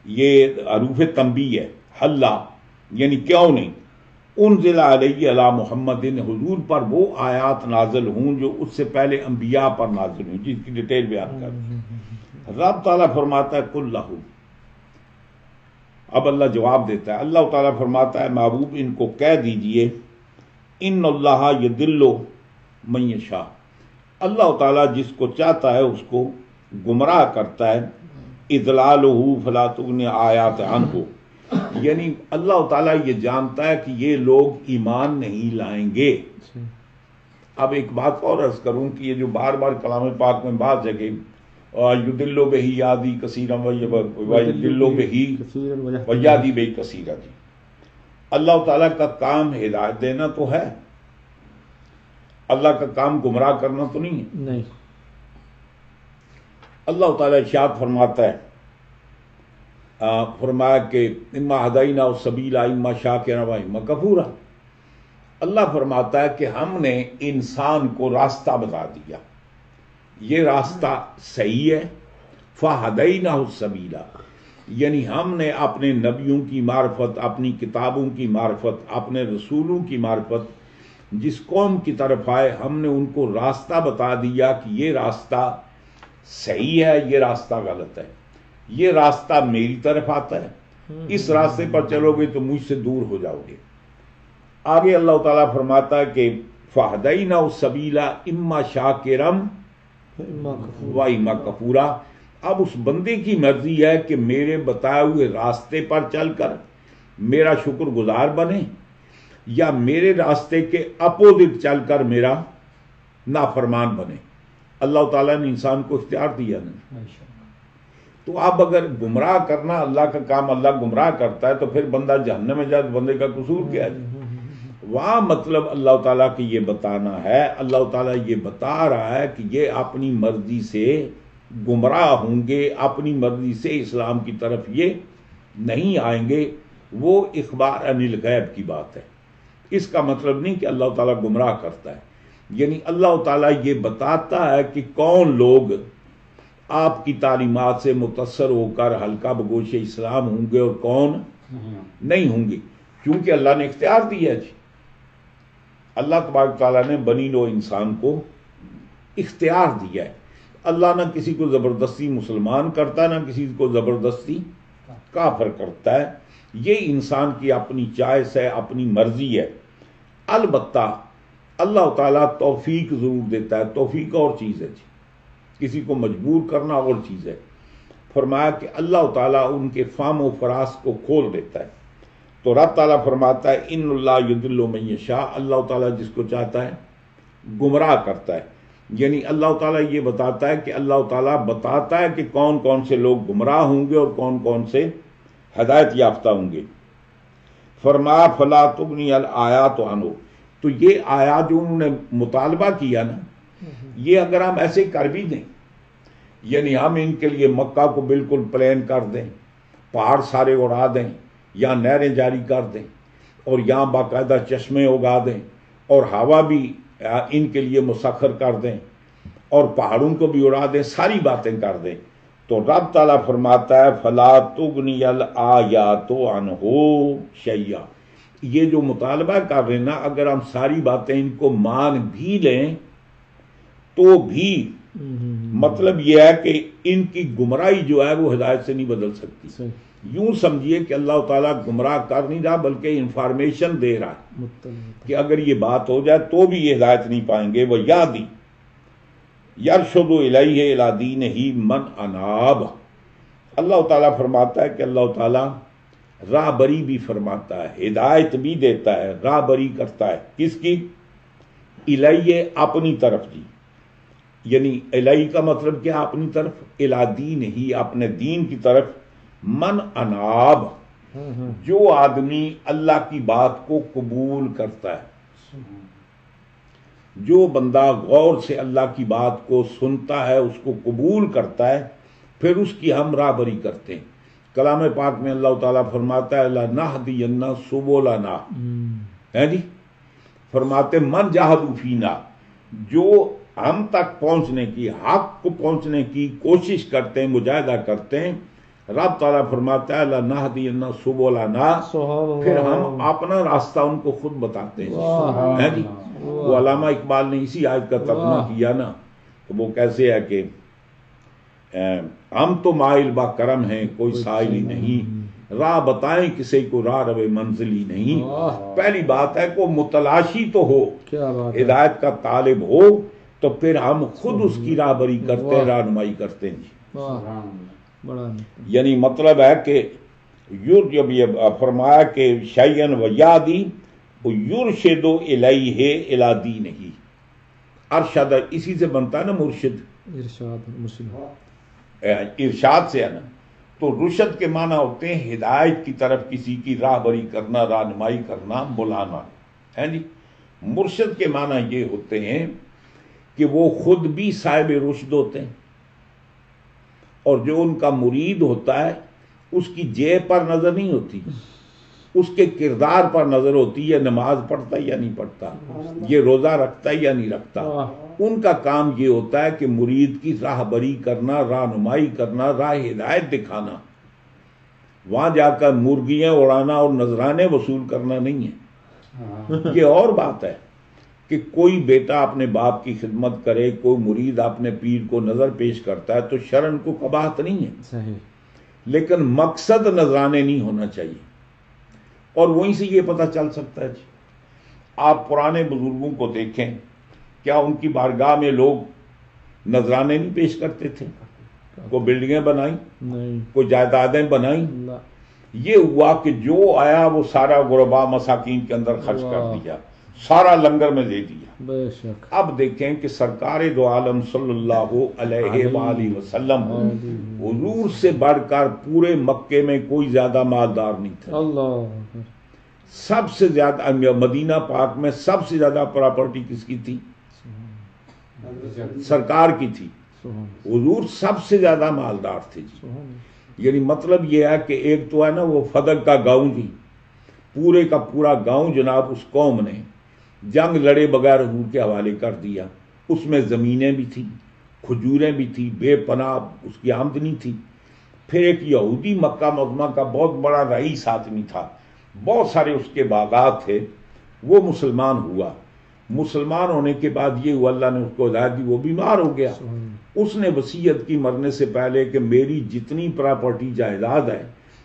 یہ حروف تنبیہ ہے، حلا یعنی کیوں نہیں، انزل علیہ علی محمد، حضور پر وہ آیات نازل ہوں جو اس سے پہلے انبیاء پر نازل ہوں، جس کی ڈیٹیل بیان کر۔ رب تعالیٰ فرماتا ہے قل لہو، اب اللہ جواب دیتا ہے، اللہ تعالیٰ فرماتا ہے محبوب ان کو کہہ دیجئے ان اللہ یضل من یشاء، اللہ تعالیٰ جس کو چاہتا ہے اس کو گمراہ کرتا ہے، اضلالہ فلا تغنی آیات عنہ، یعنی اللہ تعالیٰ یہ جانتا ہے کہ یہ لوگ ایمان نہیں لائیں گے۔ اب ایک بات اور عرض کروں کہ یہ جو بار بار کلام پاک میں بعض جگہ یضل بہ یہدی کثیرا ویضل بہ ویہدی بہ کثیرا، جی اللہ تعالیٰ کا کام ہدایت دینا تو ہے، اللہ کا کام گمراہ کرنا تو نہیں ہے۔ نہیں، اللہ تعالیٰ ارشاد فرماتا ہے، فرمایا کہ اما ہدیناہ السبیل اما شاکرا و اما کفورا، اللہ فرماتا ہے کہ ہم نے انسان کو راستہ بتا دیا، یہ راستہ صحیح ہے فہدیناہ السبیلا، یعنی ہم نے اپنے نبیوں کی معرفت، اپنی کتابوں کی معرفت، اپنے رسولوں کی معرفت جس قوم کی طرف آئے ہم نے ان کو راستہ بتا دیا کہ یہ راستہ صحیح ہے، یہ راستہ غلط ہے، یہ راستہ میری طرف آتا ہے، اس راستے پر چلو گے تو مجھ سے دور ہو جاؤ گے۔ آگے اللہ تعالیٰ فرماتا ہے کہ فہدیناہ السبیلا اما شاکرا و اما کفورا، اب اس بندے کی مرضی ہے کہ میرے بتائے ہوئے راستے پر چل کر میرا شکر گزار بنے یا میرے راستے کے اپوزٹ چل کر میرا نافرمان بنے۔ اللہ تعالیٰ نے انسان کو اختیار دیا نا، تو اب اگر گمراہ کرنا اللہ کا کام، اللہ گمراہ کرتا ہے تو پھر بندہ جہنم میں جائے تو بندے کا قصور کیا ہے؟ وہاں مطلب اللہ تعالیٰ کی یہ بتانا ہے، اللہ تعالیٰ یہ بتا رہا ہے کہ یہ اپنی مرضی سے گمراہ ہوں گے، اپنی مرضی سے اسلام کی طرف یہ نہیں آئیں گے، وہ اخبار عن الغیب کی بات ہے۔ اس کا مطلب نہیں کہ اللہ تعالیٰ گمراہ کرتا ہے، یعنی اللہ تعالیٰ یہ بتاتا ہے کہ کون لوگ آپ کی تعلیمات سے متاثر ہو کر حلقہ بگوش اسلام ہوں گے اور کون نہیں ہوں گے، کیونکہ اللہ نے اختیار دیا ہے جی۔ اللہ تبارک تعالیٰ نے بنی نوع انسان کو اختیار دیا ہے، اللہ نہ کسی کو زبردستی مسلمان کرتا، نہ کسی کو زبردستی کافر کرتا ہے، یہ انسان کی اپنی چوائس ہے، اپنی مرضی ہے۔ البتہ اللہ تعالیٰ توفیق ضرور دیتا ہے، توفیق اور چیز ہے جی، کسی کو مجبور کرنا اور چیز ہے۔ فرمایا کہ اللہ تعالیٰ ان کے فہم و فراز کو کھول دیتا ہے، تو رب تعالیٰ فرماتا ہے ان اللہ یضل من یشاء، اللہ تعالیٰ جس کو چاہتا ہے گمراہ کرتا ہے، یعنی اللہ تعالیٰ یہ بتاتا ہے کہ اللہ تعالیٰ بتاتا ہے کہ کون کون سے لوگ گمراہ ہوں گے اور کون کون سے ہدایت یافتہ ہوں گے۔ فرمایا فلا تغنی الآیات عنہ، تو یہ آیات جو انہوں نے مطالبہ کیا نا، یہ اگر ہم ایسے کر بھی دیں، یعنی ہم ان کے لیے مکہ کو بالکل پلین کر دیں، پہاڑ سارے اڑا دیں یا نہریں جاری کر دیں اور یہاں باقاعدہ چشمے اگا دیں اور ہوا بھی ان کے لیے مسخر کر دیں اور پہاڑوں کو بھی اڑا دیں، ساری باتیں کر دیں، تو رب تعالیٰ فرماتا ہے فلا تغنی الآیات عنہ شیئا، یہ جو مطالبہ کر رہے نا، اگر ہم ساری باتیں ان کو مان بھی لیں تو بھی مطلب یہ ہے کہ ان کی گمراہی جو ہے وہ ہدایت سے نہیں بدل سکتی۔ یوں سمجھیے کہ اللہ تعالیٰ گمراہ کر نہیں رہا بلکہ انفارمیشن دے رہا ہے کہ اگر یہ بات ہو جائے تو بھی یہ ہدایت نہیں پائیں گے۔ وہ یادی یرشد الیہ الی دینہ من اناب، اللہ تعالیٰ فرماتا ہے کہ اللہ تعالیٰ راہ بری بھی فرماتا ہے، ہدایت بھی دیتا ہے، راہ بری کرتا ہے، کس کی؟ الیہ اپنی طرف جی، یعنی الیہ کا مطلب کیا؟ اپنی طرف، الی دینہ اپنے دین کی طرف، من اناب جو آدمی اللہ کی بات کو قبول کرتا ہے، جو بندہ غور سے اللہ کی بات کو سنتا ہے، اس کو قبول کرتا ہے، پھر اس کی ہم راہ بری کرتے ہیں۔ کلام پاک میں اللہ تعالیٰ فرماتا ہے لَنَهْدِيَنَّ سُبُلَنَا، ہے جی، فرماتے من جاہدوا فینا، جو ہم تک پہنچنے کی، حق کو پہنچنے کی کوشش کرتے ہیں، مجاہدہ کرتے ہیں، رب تعالیٰ فرماتا ہے لَنَهْدِيَنَّ سُبُلَنَا، پھر ہم اپنا راستہ ان کو خود بتاتے ہیں، ہے جی۔ وہ علامہ اقبال نے اسی آیت کا ترجمہ کیا نا، تو وہ کیسے ہے کہ ہم تو مائل با کرم ہیں کوئی سائل ہی نہیں، راہ بتائیں کسی کو راہ روے منزلی نہیں۔ پہلی بات ہے کہ متلاشی تو ہو، ہدایت کا طالب ہو، تو پھر ہم خود اس کی راہ بری کرتے ہیں، رہنمائی کرتے ہیں جی۔ یعنی مطلب ہے کہ جب یہ فرمایا کہ شیئن و یادی یرشد الیہ الی دینہ، ارشد اسی سے بنتا ہے نا مرشد، ارشاد سے ہے نا، تو رشد کے معنی ہوتے ہیں ہدایت کی طرف کسی کی راہ بری کرنا، رہنمائی کرنا، بلانا، ہے جی۔ مرشد کے معنی یہ ہوتے ہیں کہ وہ خود بھی صاحب رشد ہوتے ہیں اور جو ان کا مرید ہوتا ہے اس کی جیب پر نظر نہیں ہوتی، اس کے کردار پر نظر ہوتی ہے، نماز پڑھتا ہے یا نہیں پڑھتا، یہ روزہ رکھتا ہے یا نہیں رکھتا۔ ان کا کام یہ ہوتا ہے کہ مرید کی راہبری کرنا، رہنمائی کرنا، راہ ہدایت دکھانا، وہاں جا کر مرغیاں اڑانا اور نذرانے وصول کرنا نہیں ہے۔ یہ اور بات ہے کہ کوئی بیٹا اپنے باپ کی خدمت کرے، کوئی مرید اپنے پیر کو نظر پیش کرتا ہے تو شرعاً کو قباحت نہیں ہے، صحیح، لیکن مقصد نذرانے نہیں ہونا چاہیے۔ اور وہیں سے یہ پتہ چل سکتا ہے جی، آپ پرانے بزرگوں کو دیکھیں، کیا ان کی بارگاہ میں لوگ نذرانے نہیں پیش کرتے تھے؟ کوئی بلڈنگیں بنائیں، نہیں، کوئی جائیدادیں بنائیں، اللہ، یہ ہوا کہ جو آیا وہ سارا غربا مساکین کے اندر خرچ کر دیا، سارا لنگر میں دے دیا۔ بے شک، اب دیکھیں کہ سرکار دو عالم صلی اللہ علیہ وآلہ وسلم حضور سے بڑھ کر پورے مکے میں کوئی زیادہ مالدار نہیں تھا۔ اللہ، سب سے زیادہ مدینہ پاک میں سب سے زیادہ پراپرٹی کس کی تھی؟ سرکار کی تھی۔ حضور سب سے زیادہ مالدار تھے جی۔ یعنی مطلب یہ ہے کہ ایک تو ہے نا وہ فدق کا گاؤں جی، پورے کا پورا گاؤں جناب اس قوم نے جنگ لڑے بغیر حضور کے حوالے کر دیا۔ اس میں زمینیں بھی تھیں، کھجوریں بھی تھیں، بے پناہ اس کی آمدنی تھی۔ پھر ایک یہودی مکہ معظمہ کا بہت بڑا رئیس آدمی تھا، بہت سارے اس کے باغات تھے، وہ مسلمان ہوا۔ مسلمان ہونے کے بعد یہ ہوا اللہ نے اس کو ہدایت دی، وہ بیمار ہو گیا۔ اس نے وصیت کی مرنے سے پہلے کہ میری جتنی پراپرٹی جائیداد ہے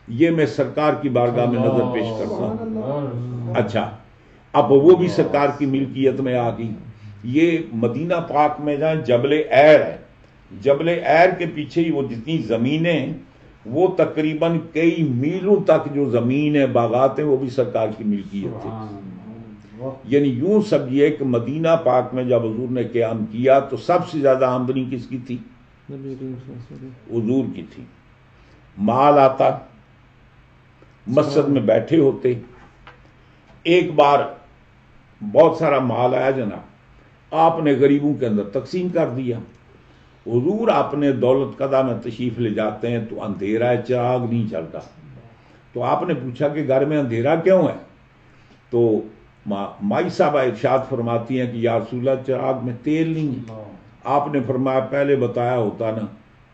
یہ میں سرکار کی بارگاہ میں نظر پیش کرتا ہوں۔ اچھا، اب وہ بھی سرکار کی ملکیت میں آ گئی۔ یہ مدینہ پاک میں جہاں جبل ایر ہے، جبل ایر کے پیچھے ہی وہ جتنی زمینیں، وہ تقریباً کئی میلوں تک جو زمین ہے، باغات ہیں، وہ بھی سرکار کی ملکیت تھی۔ یعنی یوں سمجھیے کہ مدینہ پاک میں جب حضور نے قیام کیا تو سب سے زیادہ آمدنی کس کی تھی؟ حضور کی تھی۔ مال آتا، مسجد میں بیٹھے ہوتے، ایک بار بہت سارا مال آیا جناب، آپ نے غریبوں کے اندر تقسیم کر دیا۔ حضور اپنے دولت قدہ میں تشریف لے جاتے ہیں تو اندھیرا ہے، چراغ نہیں چلتا۔ تو آپ نے پوچھا کہ گھر میں اندھیرا کیوں ہے؟ تو مائی صاحبہ ارشاد فرماتی ہیں کہ یا رسول اللہ چراغ میں تیل نہیں ہے۔ آپ نے فرمایا پہلے بتایا ہوتا نا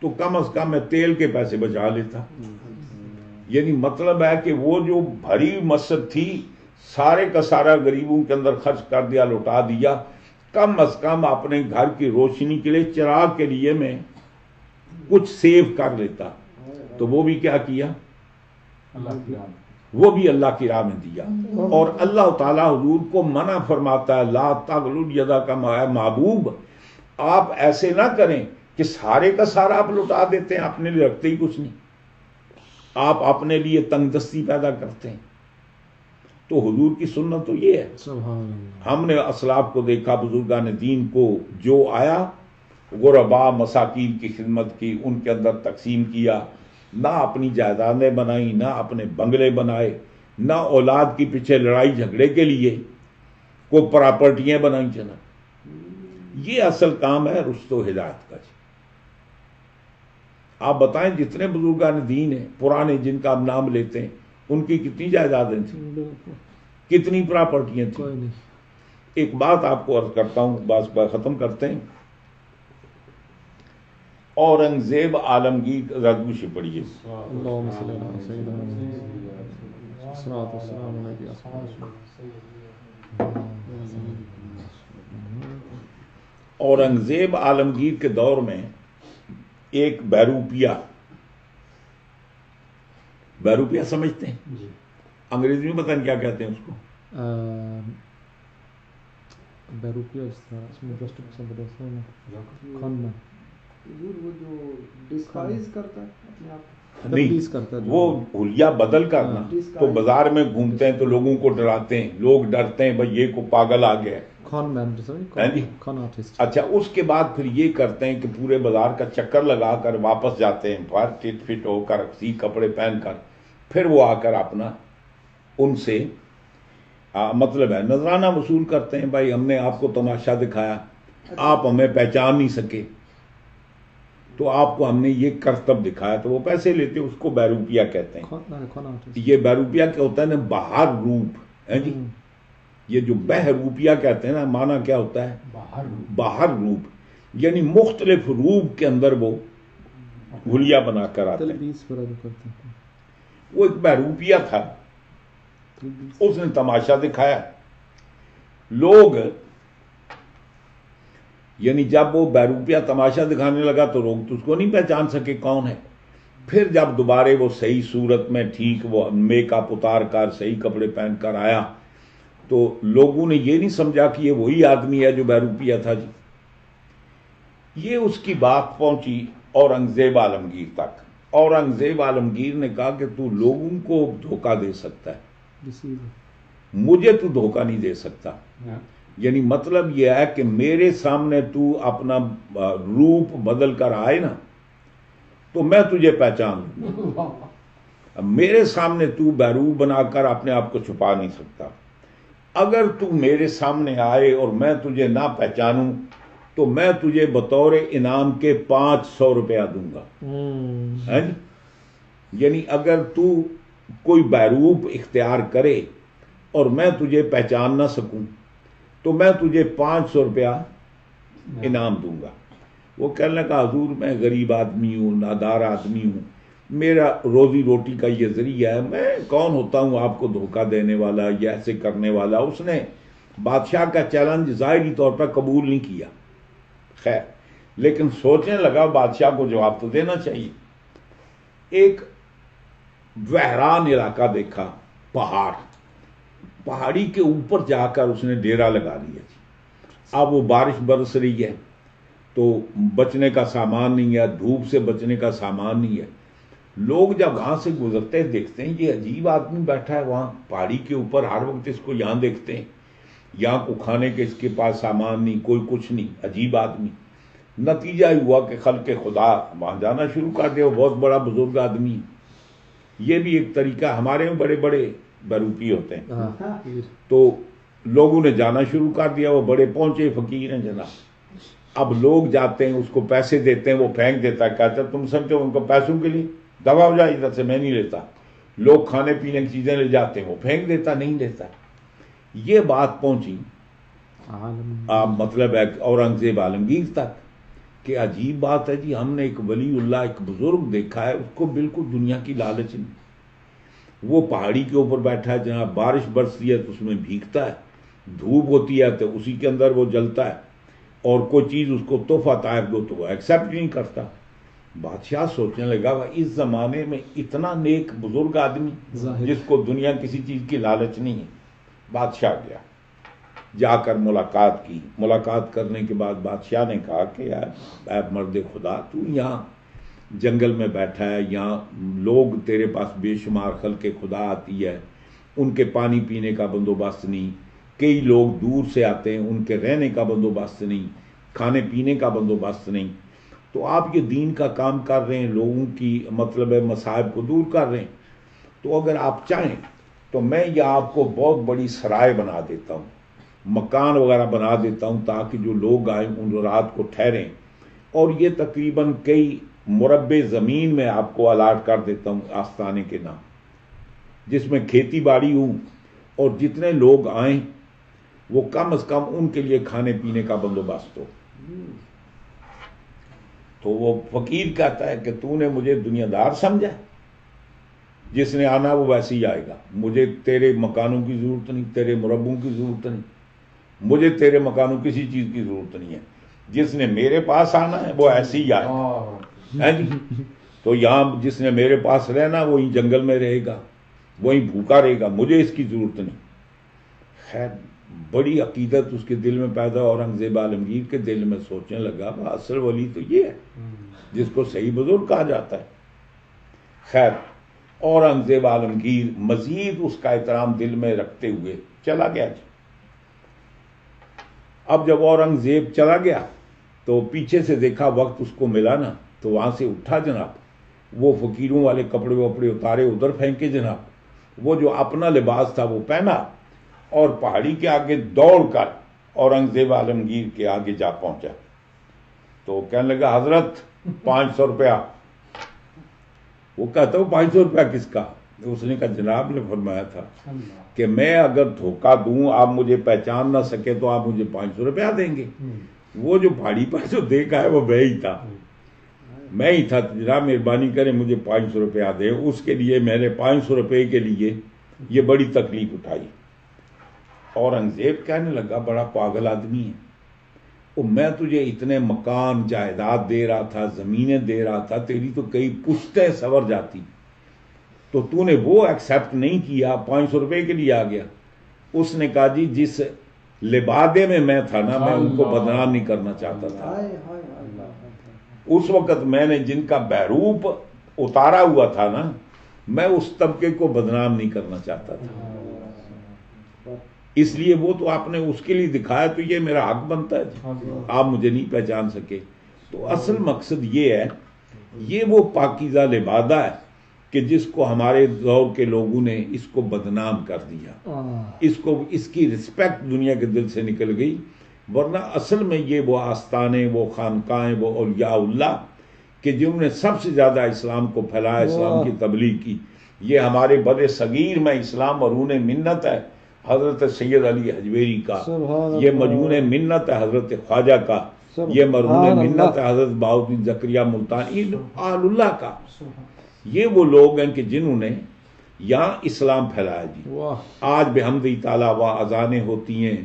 تو کم از کم میں تیل کے پیسے بچا لیتا۔ یعنی مطلب ہے کہ وہ جو بھری مسجد تھی سارے کا سارا غریبوں کے اندر خرچ کر دیا، لوٹا دیا، کم از کم اپنے گھر کی روشنی کے لیے، چراغ کے لیے میں کچھ سیو کر لیتا۔ تو وہ بھی کیا کیا؟ وہ بھی اللہ کی راہ میں دیا۔ اور اللہ تعالیٰ حضور کو منع فرماتا ہے لا تغلوا یدک محبوب، آپ ایسے نہ کریں کہ سارے کا سارا آپ لوٹا دیتے ہیں، اپنے لیے رکھتے ہی کچھ نہیں، آپ اپنے لیے تنگ دستی پیدا کرتے ہیں۔ تو حضور کی سنت تو یہ ہے۔ سبحان اللہ۔ ہم نے اسلاف کو دیکھا، بزرگان دین کو جو آیا غربا مساکین کی خدمت کی، ان کے اندر تقسیم کیا، نہ اپنی جائیدادیں بنائیں، نہ اپنے بنگلے بنائے، نہ اولاد کی پیچھے لڑائی جھگڑے کے لیے کوئی پراپرٹیاں بنائیں۔ جناب یہ اصل کام ہے رشد و ہدایت کا۔ آپ بتائیں جتنے بزرگان دین ہیں پرانے جن کا آپ نام لیتے ہیں، ان کی کتنی جائیدادیں تھیں، کتنی پراپرٹیاں تھیں؟ ایک بات آپ کو عرض کرتا ہوں، بات ختم کرتے ہیں۔ اورنگزیب عالمگیر رضو سے پڑھیے۔ اللہم صلی اللہ علیہ وسلم، الصلاۃ والسلام علیہ وسلم۔ اورنگزیب عالمگیر کے دور میں ایک بیروپیہ سمجھتے ہیں؟ انگریزی میں بتائیں کیا کہتے ہیں اس کو؟ بیروپیہ، اس طرح اس میں جسٹ خانہ، وہ جو ڈسگائز کرتا ہے اپنے آپ نہیں، وہ حلیہ بدل کرنا۔ تو بازار میں گھومتے ہیں تو لوگوں کو ڈراتے ہیں، لوگ ڈرتے ہیں بھئی یہ کو پاگل آ گیا ہے۔ اچھا، اس کے بعد پھر یہ کرتے ہیں کہ پورے بازار کا چکر لگا کر واپس جاتے ہیں، باہر ٹٹ فٹ ہو کر، سی کپڑے پہن کر، پھر وہ آ کر اپنا ان سے مطلب ہے نذرانہ وصول کرتے ہیں۔ بھائی ہم نے آپ کو تماشا دکھایا، آپ ہمیں پہچان نہیں سکے، تو آپ کو ہم نے یہ کرتب دکھایا تو وہ پیسے لیتے، اس کو بیروپیہ کہتے ہیں۔ یہ بیروپیہ کیا ہوتا ہے نا، بہر روپ ہے جی، یہ جو بہ روپیہ کہتے ہیں نا، معنی کیا ہوتا ہے؟ بہر روپ، یعنی مختلف روپ کے اندر وہ گھلیا بنا کر آتے ہیں۔ وہ ایک بیروپیہ تھا، اس نے تماشا دکھایا، لوگ یعنی جب وہ بیروپیہ تماشا دکھانے لگا تو لوگ تو اس کو نہیں پہچان سکے کون ہے۔ پھر جب دوبارہ وہ صحیح صورت میں ٹھیک وہ میک اپ اتار کر صحیح کپڑے پہن کر آیا تو لوگوں نے یہ نہیں سمجھا کہ یہ وہی آدمی ہے جو بیروپیہ تھا جی۔ یہ اس کی بات پہنچی اورنگزیب عالمگیر تک۔ اورنگزیب عالمگیر نے کہا کہ تو لوگوں کو دھوکہ دے سکتا ہے، مجھے تو دھوکہ نہیں دے سکتا۔ یعنی مطلب یہ ہے کہ میرے سامنے تو اپنا روپ بدل کر آئے نا تو میں تجھے پہچان لوں، میرے سامنے تو بیروپ بنا کر اپنے آپ کو چھپا نہیں سکتا۔ اگر تو میرے سامنے آئے اور میں تجھے نہ پہچانوں تو میں تجھے بطور انعام کے 500 روپیہ دوں گا۔ یعنی اگر تو کوئی بیروپ اختیار کرے اور میں تجھے پہچان نہ سکوں تو میں تجھے 500 روپیہ انعام دوں گا۔ وہ کہنے لگا حضور میں غریب آدمی ہوں، نادار آدمی ہوں، میرا روزی روٹی کا یہ ذریعہ ہے، میں کون ہوتا ہوں آپ کو دھوکہ دینے والا یا ایسے کرنے والا۔ اس نے بادشاہ کا چیلنج ظاہری طور پر قبول نہیں کیا، خیر، لیکن سوچنے لگا بادشاہ کو جواب تو دینا چاہیے۔ ایک ویران علاقہ دیکھا، پہاڑی کے اوپر جا کر اس نے ڈیرا لگا لیا جی۔ اب وہ بارش برس رہی ہے تو بچنے کا سامان نہیں ہے، دھوپ سے بچنے کا سامان نہیں ہے۔ لوگ جب وہاں سے گزرتے دیکھتے ہیں یہ عجیب آدمی بیٹھا ہے وہاں پہاڑی کے اوپر، ہر وقت اس کو یہاں دیکھتے ہیں، یہاں کو کھانے کے اس کے پاس سامان نہیں، کوئی کچھ نہیں، عجیب آدمی۔ نتیجہ ہی ہوا کہ خلق خدا وہاں جانا شروع کر دیا، وہ بہت بڑا بزرگ آدمی۔ یہ بھی ایک طریقہ، ہمارے میں بڑے بڑے بیروپی ہوتے ہیں تو لوگوں نے جانا شروع کر دیا، وہ بڑے پہنچے فقیر ہیں جناب۔ اب لوگ جاتے ہیں، اس کو پیسے دیتے ہیں، وہ پھینک دیتا ہے، کہتا ہے تم سمجھتے ہو ان کو پیسوں کے لیے، دبا ہو جائے ادھر سے، میں نہیں لیتا۔ لوگ کھانے پینے کی چیزیں لے جاتے ہیں، وہ پھینک دیتا، نہیں لیتا۔ یہ بات پہنچی مطلب ہے اورنگزیب عالمگیر تک کہ عجیب بات ہے جی، ہم نے ایک ولی اللہ ایک بزرگ دیکھا ہے، اس کو بالکل دنیا کی لالچ نہیں، وہ پہاڑی کے اوپر بیٹھا ہے جناب، بارش برستی ہے تو اس میں بھیگتا ہے، دھوپ ہوتی ہے تو اسی کے اندر وہ جلتا ہے، اور کوئی چیز اس کو تحفہ تحائف دو تو وہ ایکسیپٹ نہیں کرتا۔ بادشاہ سوچنے لگا اس زمانے میں اتنا نیک بزرگ آدمی جس کو دنیا کسی چیز کی لالچ نہیں ہے۔ بادشاہ گیا، جا کر ملاقات کی، ملاقات کرنے کے بعد بادشاہ نے کہا کہ یار اے مرد خدا، تو یہاں جنگل میں بیٹھا ہے، یہاں لوگ تیرے پاس بے شمار خلق خدا آتی ہے، ان کے پانی پینے کا بندوبست نہیں، کئی لوگ دور سے آتے ہیں، ان کے رہنے کا بندوبست نہیں، کھانے پینے کا بندوبست نہیں، تو آپ یہ دین کا کام کر رہے ہیں، لوگوں کی مطلب ہے مصائب کو دور کر رہے ہیں، تو اگر آپ چاہیں تو میں یہ آپ کو بہت بڑی سرائے بنا دیتا ہوں، مکان وغیرہ بنا دیتا ہوں تاکہ جو لوگ آئیں ان رات کو ٹھہریں، اور یہ تقریباً کئی مربع زمین میں آپ کو الاٹ کر دیتا ہوں آستانے کے نام، جس میں کھیتی باڑی ہوں، اور جتنے لوگ آئیں وہ کم از کم ان کے لیے کھانے پینے کا بندوبست ہو۔ تو وہ فقیر کہتا ہے کہ تو نے مجھے دنیا دار سمجھا، جس نے آنا وہ ویسے ہی آئے گا، مجھے تیرے مکانوں کی ضرورت نہیں، تیرے مربوں کی ضرورت نہیں، مجھے تیرے مکانوں کسی چیز کی ضرورت نہیں ہے، جس نے میرے پاس آنا ہے وہ ایسے ہی آئے گا جی۔ تو یہاں جس نے میرے پاس رہنا وہی جنگل میں رہے گا، وہی بھوکا رہے گا، مجھے اس کی ضرورت نہیں۔ خیر بڑی عقیدت اس کے دل میں پیدا، اورنگزیب عالمگیر کے دل میں سوچنے لگا اصل ولی تو یہ ہے جس کو صحیح بزرگ کہا جاتا ہے۔ خیر اورنگزیب عالمگیر مزید اس کا احترام دل میں رکھتے ہوئے چلا گیا جی۔ اب جب اورنگزیب چلا گیا تو پیچھے سے دیکھا وقت اس کو ملا نا، تو وہاں سے اٹھا جناب، وہ فقیروں والے کپڑے وپڑے اتارے ادھر پھینکے جناب، وہ جو اپنا لباس تھا وہ پہنا، اور پہاڑی کے آگے دوڑ کر اورنگزیب عالمگیر کے آگے جا پہنچا، تو کہنے لگا حضرت 500 روپیہ. وہ کہتا ہوں 500 روپیہ کس کا؟ اس نے کہا جناب نے فرمایا تھا کہ میں اگر دھوکہ دوں آپ مجھے پہچان نہ سکے تو آپ مجھے 500 روپیہ دیں گے. وہ جو پہاڑی پر جو دیکھا ہے وہ میں ہی تھا. جناب مہربانی کریں مجھے 500 روپیہ دیں. اس کے لیے میں نے 500 روپے کے لیے یہ بڑی تکلیف اٹھائی. اورنگزیب کہنے لگا بڑا پاگل آدمی ہے. میں تجھے اتنے مکان جائیداد دے رہا تھا، زمینیں دے رہا تھا، تیری تو کئی پشتیں سور جاتی، تو نے وہ ایکسیپٹ نہیں کیا، 500 روپے کے لیے آ گیا. اس نے کہا جی جس لبادے میں تھا نا میں ان کو بدنام نہیں کرنا چاہتا تھا. اس وقت میں نے جن کا بہروپ اتارا ہوا تھا نا میں اس طبقے کو بدنام نہیں کرنا چاہتا تھا. اس لیے وہ تو آپ نے اس کے لیے دکھایا تو یہ میرا حق بنتا ہے جی. آپ مجھے نہیں پہچان سکے. تو اصل مقصد یہ ہے، یہ وہ پاکیزہ لبادہ ہے کہ جس کو ہمارے دور کے لوگوں نے اس کو بدنام کر دیا، اس کی رسپیکٹ دنیا کے دل سے نکل گئی. ورنہ اصل میں یہ وہ آستانے، وہ خانقاہیں، وہ اولیاء اللہ کہ جنہوں نے سب سے زیادہ اسلام کو پھیلایا، اسلام کی تبلیغ کی. یہ ہمارے بر صغیر میں اسلام مرہون منت ہے حضرت سید علی حجویری کا، یہ مجنون منت ہے حضرت خواجہ کا، یہ مرہون منت ہے حضرت بہاؤالدین زکریا ملتانی آل اللہ کا. یہ وہ لوگ ہیں کہ جنہوں نے یہاں اسلام پھیلایا جی. آج بحمد تعالیٰ وہ اذانیں ہوتی ہیں،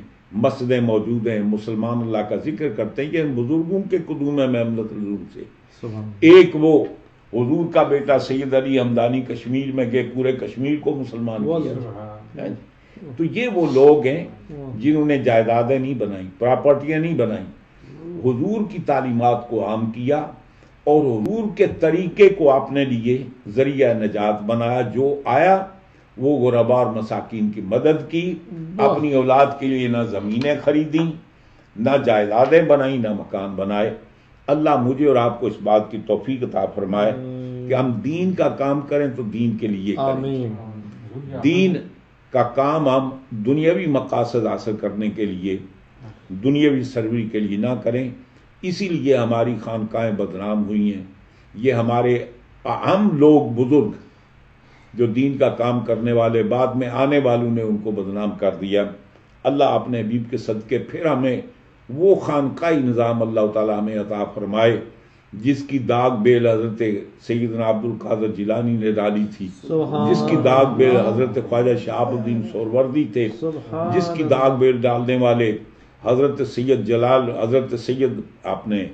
مسجدیں موجود ہیں، مسلمان اللہ کا ذکر کرتے ہیں. یہ بزرگوں کے قدوم ہے محمد رسول سے. ایک وہ حضور کا بیٹا سید علی ہمدانی کشمیر میں گئے، پورے کشمیر کو مسلمان کیا. تو یہ وہ لوگ ہیں جنہوں نے جائیدادیں نہیں بنائیں، پراپرٹیاں نہیں بنائیں، حضور کی تعلیمات کو عام کیا اور حضور کے طریقے کو اپنے لیے ذریعہ نجات بنایا. جو آیا وہ غربا اور مساکین کی مدد کی، اپنی اولاد کے لیے نہ زمینیں خریدیں، نہ جائیدادیں بنائیں، نہ مکان بنائے. اللہ مجھے اور آپ کو اس بات کی توفیق عطا فرمائے کہ ہم دین کا کام کریں تو دین کے لیے کریں. دین کا کام ہم دنیاوی مقاصد حاصل کرنے کے لیے، دنیاوی سروری کے لیے نہ کریں. اسی لیے ہماری خانقاہیں بدنام ہوئی ہیں. یہ ہمارے ہم لوگ بزرگ جو دین کا کام کرنے والے بعد میں آنے والوں نے ان کو بدنام کر دیا. اللہ اپنے حبیب کے صدقے پھر ہمیں وہ خانقاہی نظام اللہ تعالیٰ ہمیں عطا فرمائے جس کی داغ بیل حضرت سیدنا عبد القادر جیلانی نے ڈالی تھی، جس کی داغ بیل حضرت خواجہ شہاب الدین سہروردی تھے، جس کی داغ بیل ڈالنے والے حضرت سید جلال، حضرت سید اپنے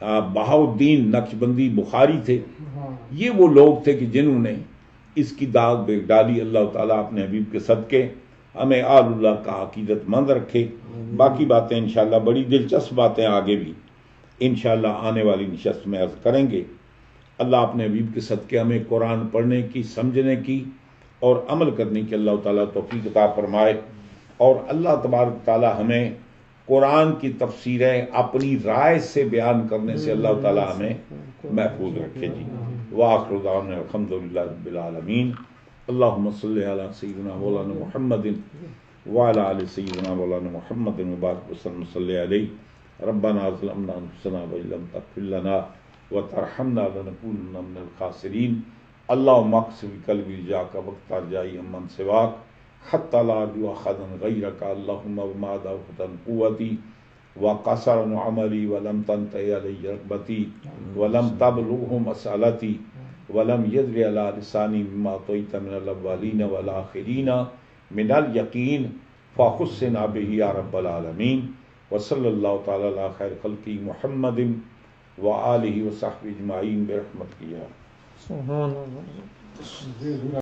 بہاؤالدین نقشبندی بخاری تھے. یہ وہ لوگ تھے کہ جنہوں نے اس کی داغ بیل ڈالی. اللہ تعالیٰ اپنے حبیب کے صدقے ہمیں آل اللہ کا عقیدت مند رکھے. باقی باتیں انشاءاللہ بڑی دلچسپ باتیں آگے بھی انشاءاللہ آنے والی نشست میں عرض کریں گے. اللہ اپنے حبیب کے صدقے ہمیں قرآن پڑھنے کی، سمجھنے کی اور عمل کرنے کی اللہ تعالیٰ توفیق عطا فرمائے. اور اللہ تبارک تعالیٰ ہمیں قرآن کی تفسیریں اپنی رائے سے بیان کرنے سے اللہ تعالیٰ ہمیں محفوظ رکھے جی. وآخر دعوانا الحمدللہ رب العالمین. اللہم صلی علی سیدنا مولانا محمد وعلی آل سیدنا مولانا محمد مبارک وسلم صلی علیہ. ربنا ظلمنا انفسنا وان لم تغفر لنا وترحمنا لنکونن من الخاسرین. اللہم اقسم قلبی جاک وقت رجائی من سواک حتی لا ارجو احدا غیرک. اللہم وما ضعفت قوتی وقصر عملی ولم تنتهی علی رغبتی ولم تبلغه مسألتی ولم يدر على لسانی مما طویت من الاولین والآخرین من الیقین فخصنا به یا رب العالمین. وصلی اللہ تعالی علی خیر خلقی محمد وآلہ وصحبہ اجمعین برحمتک یا سبحان اللہ.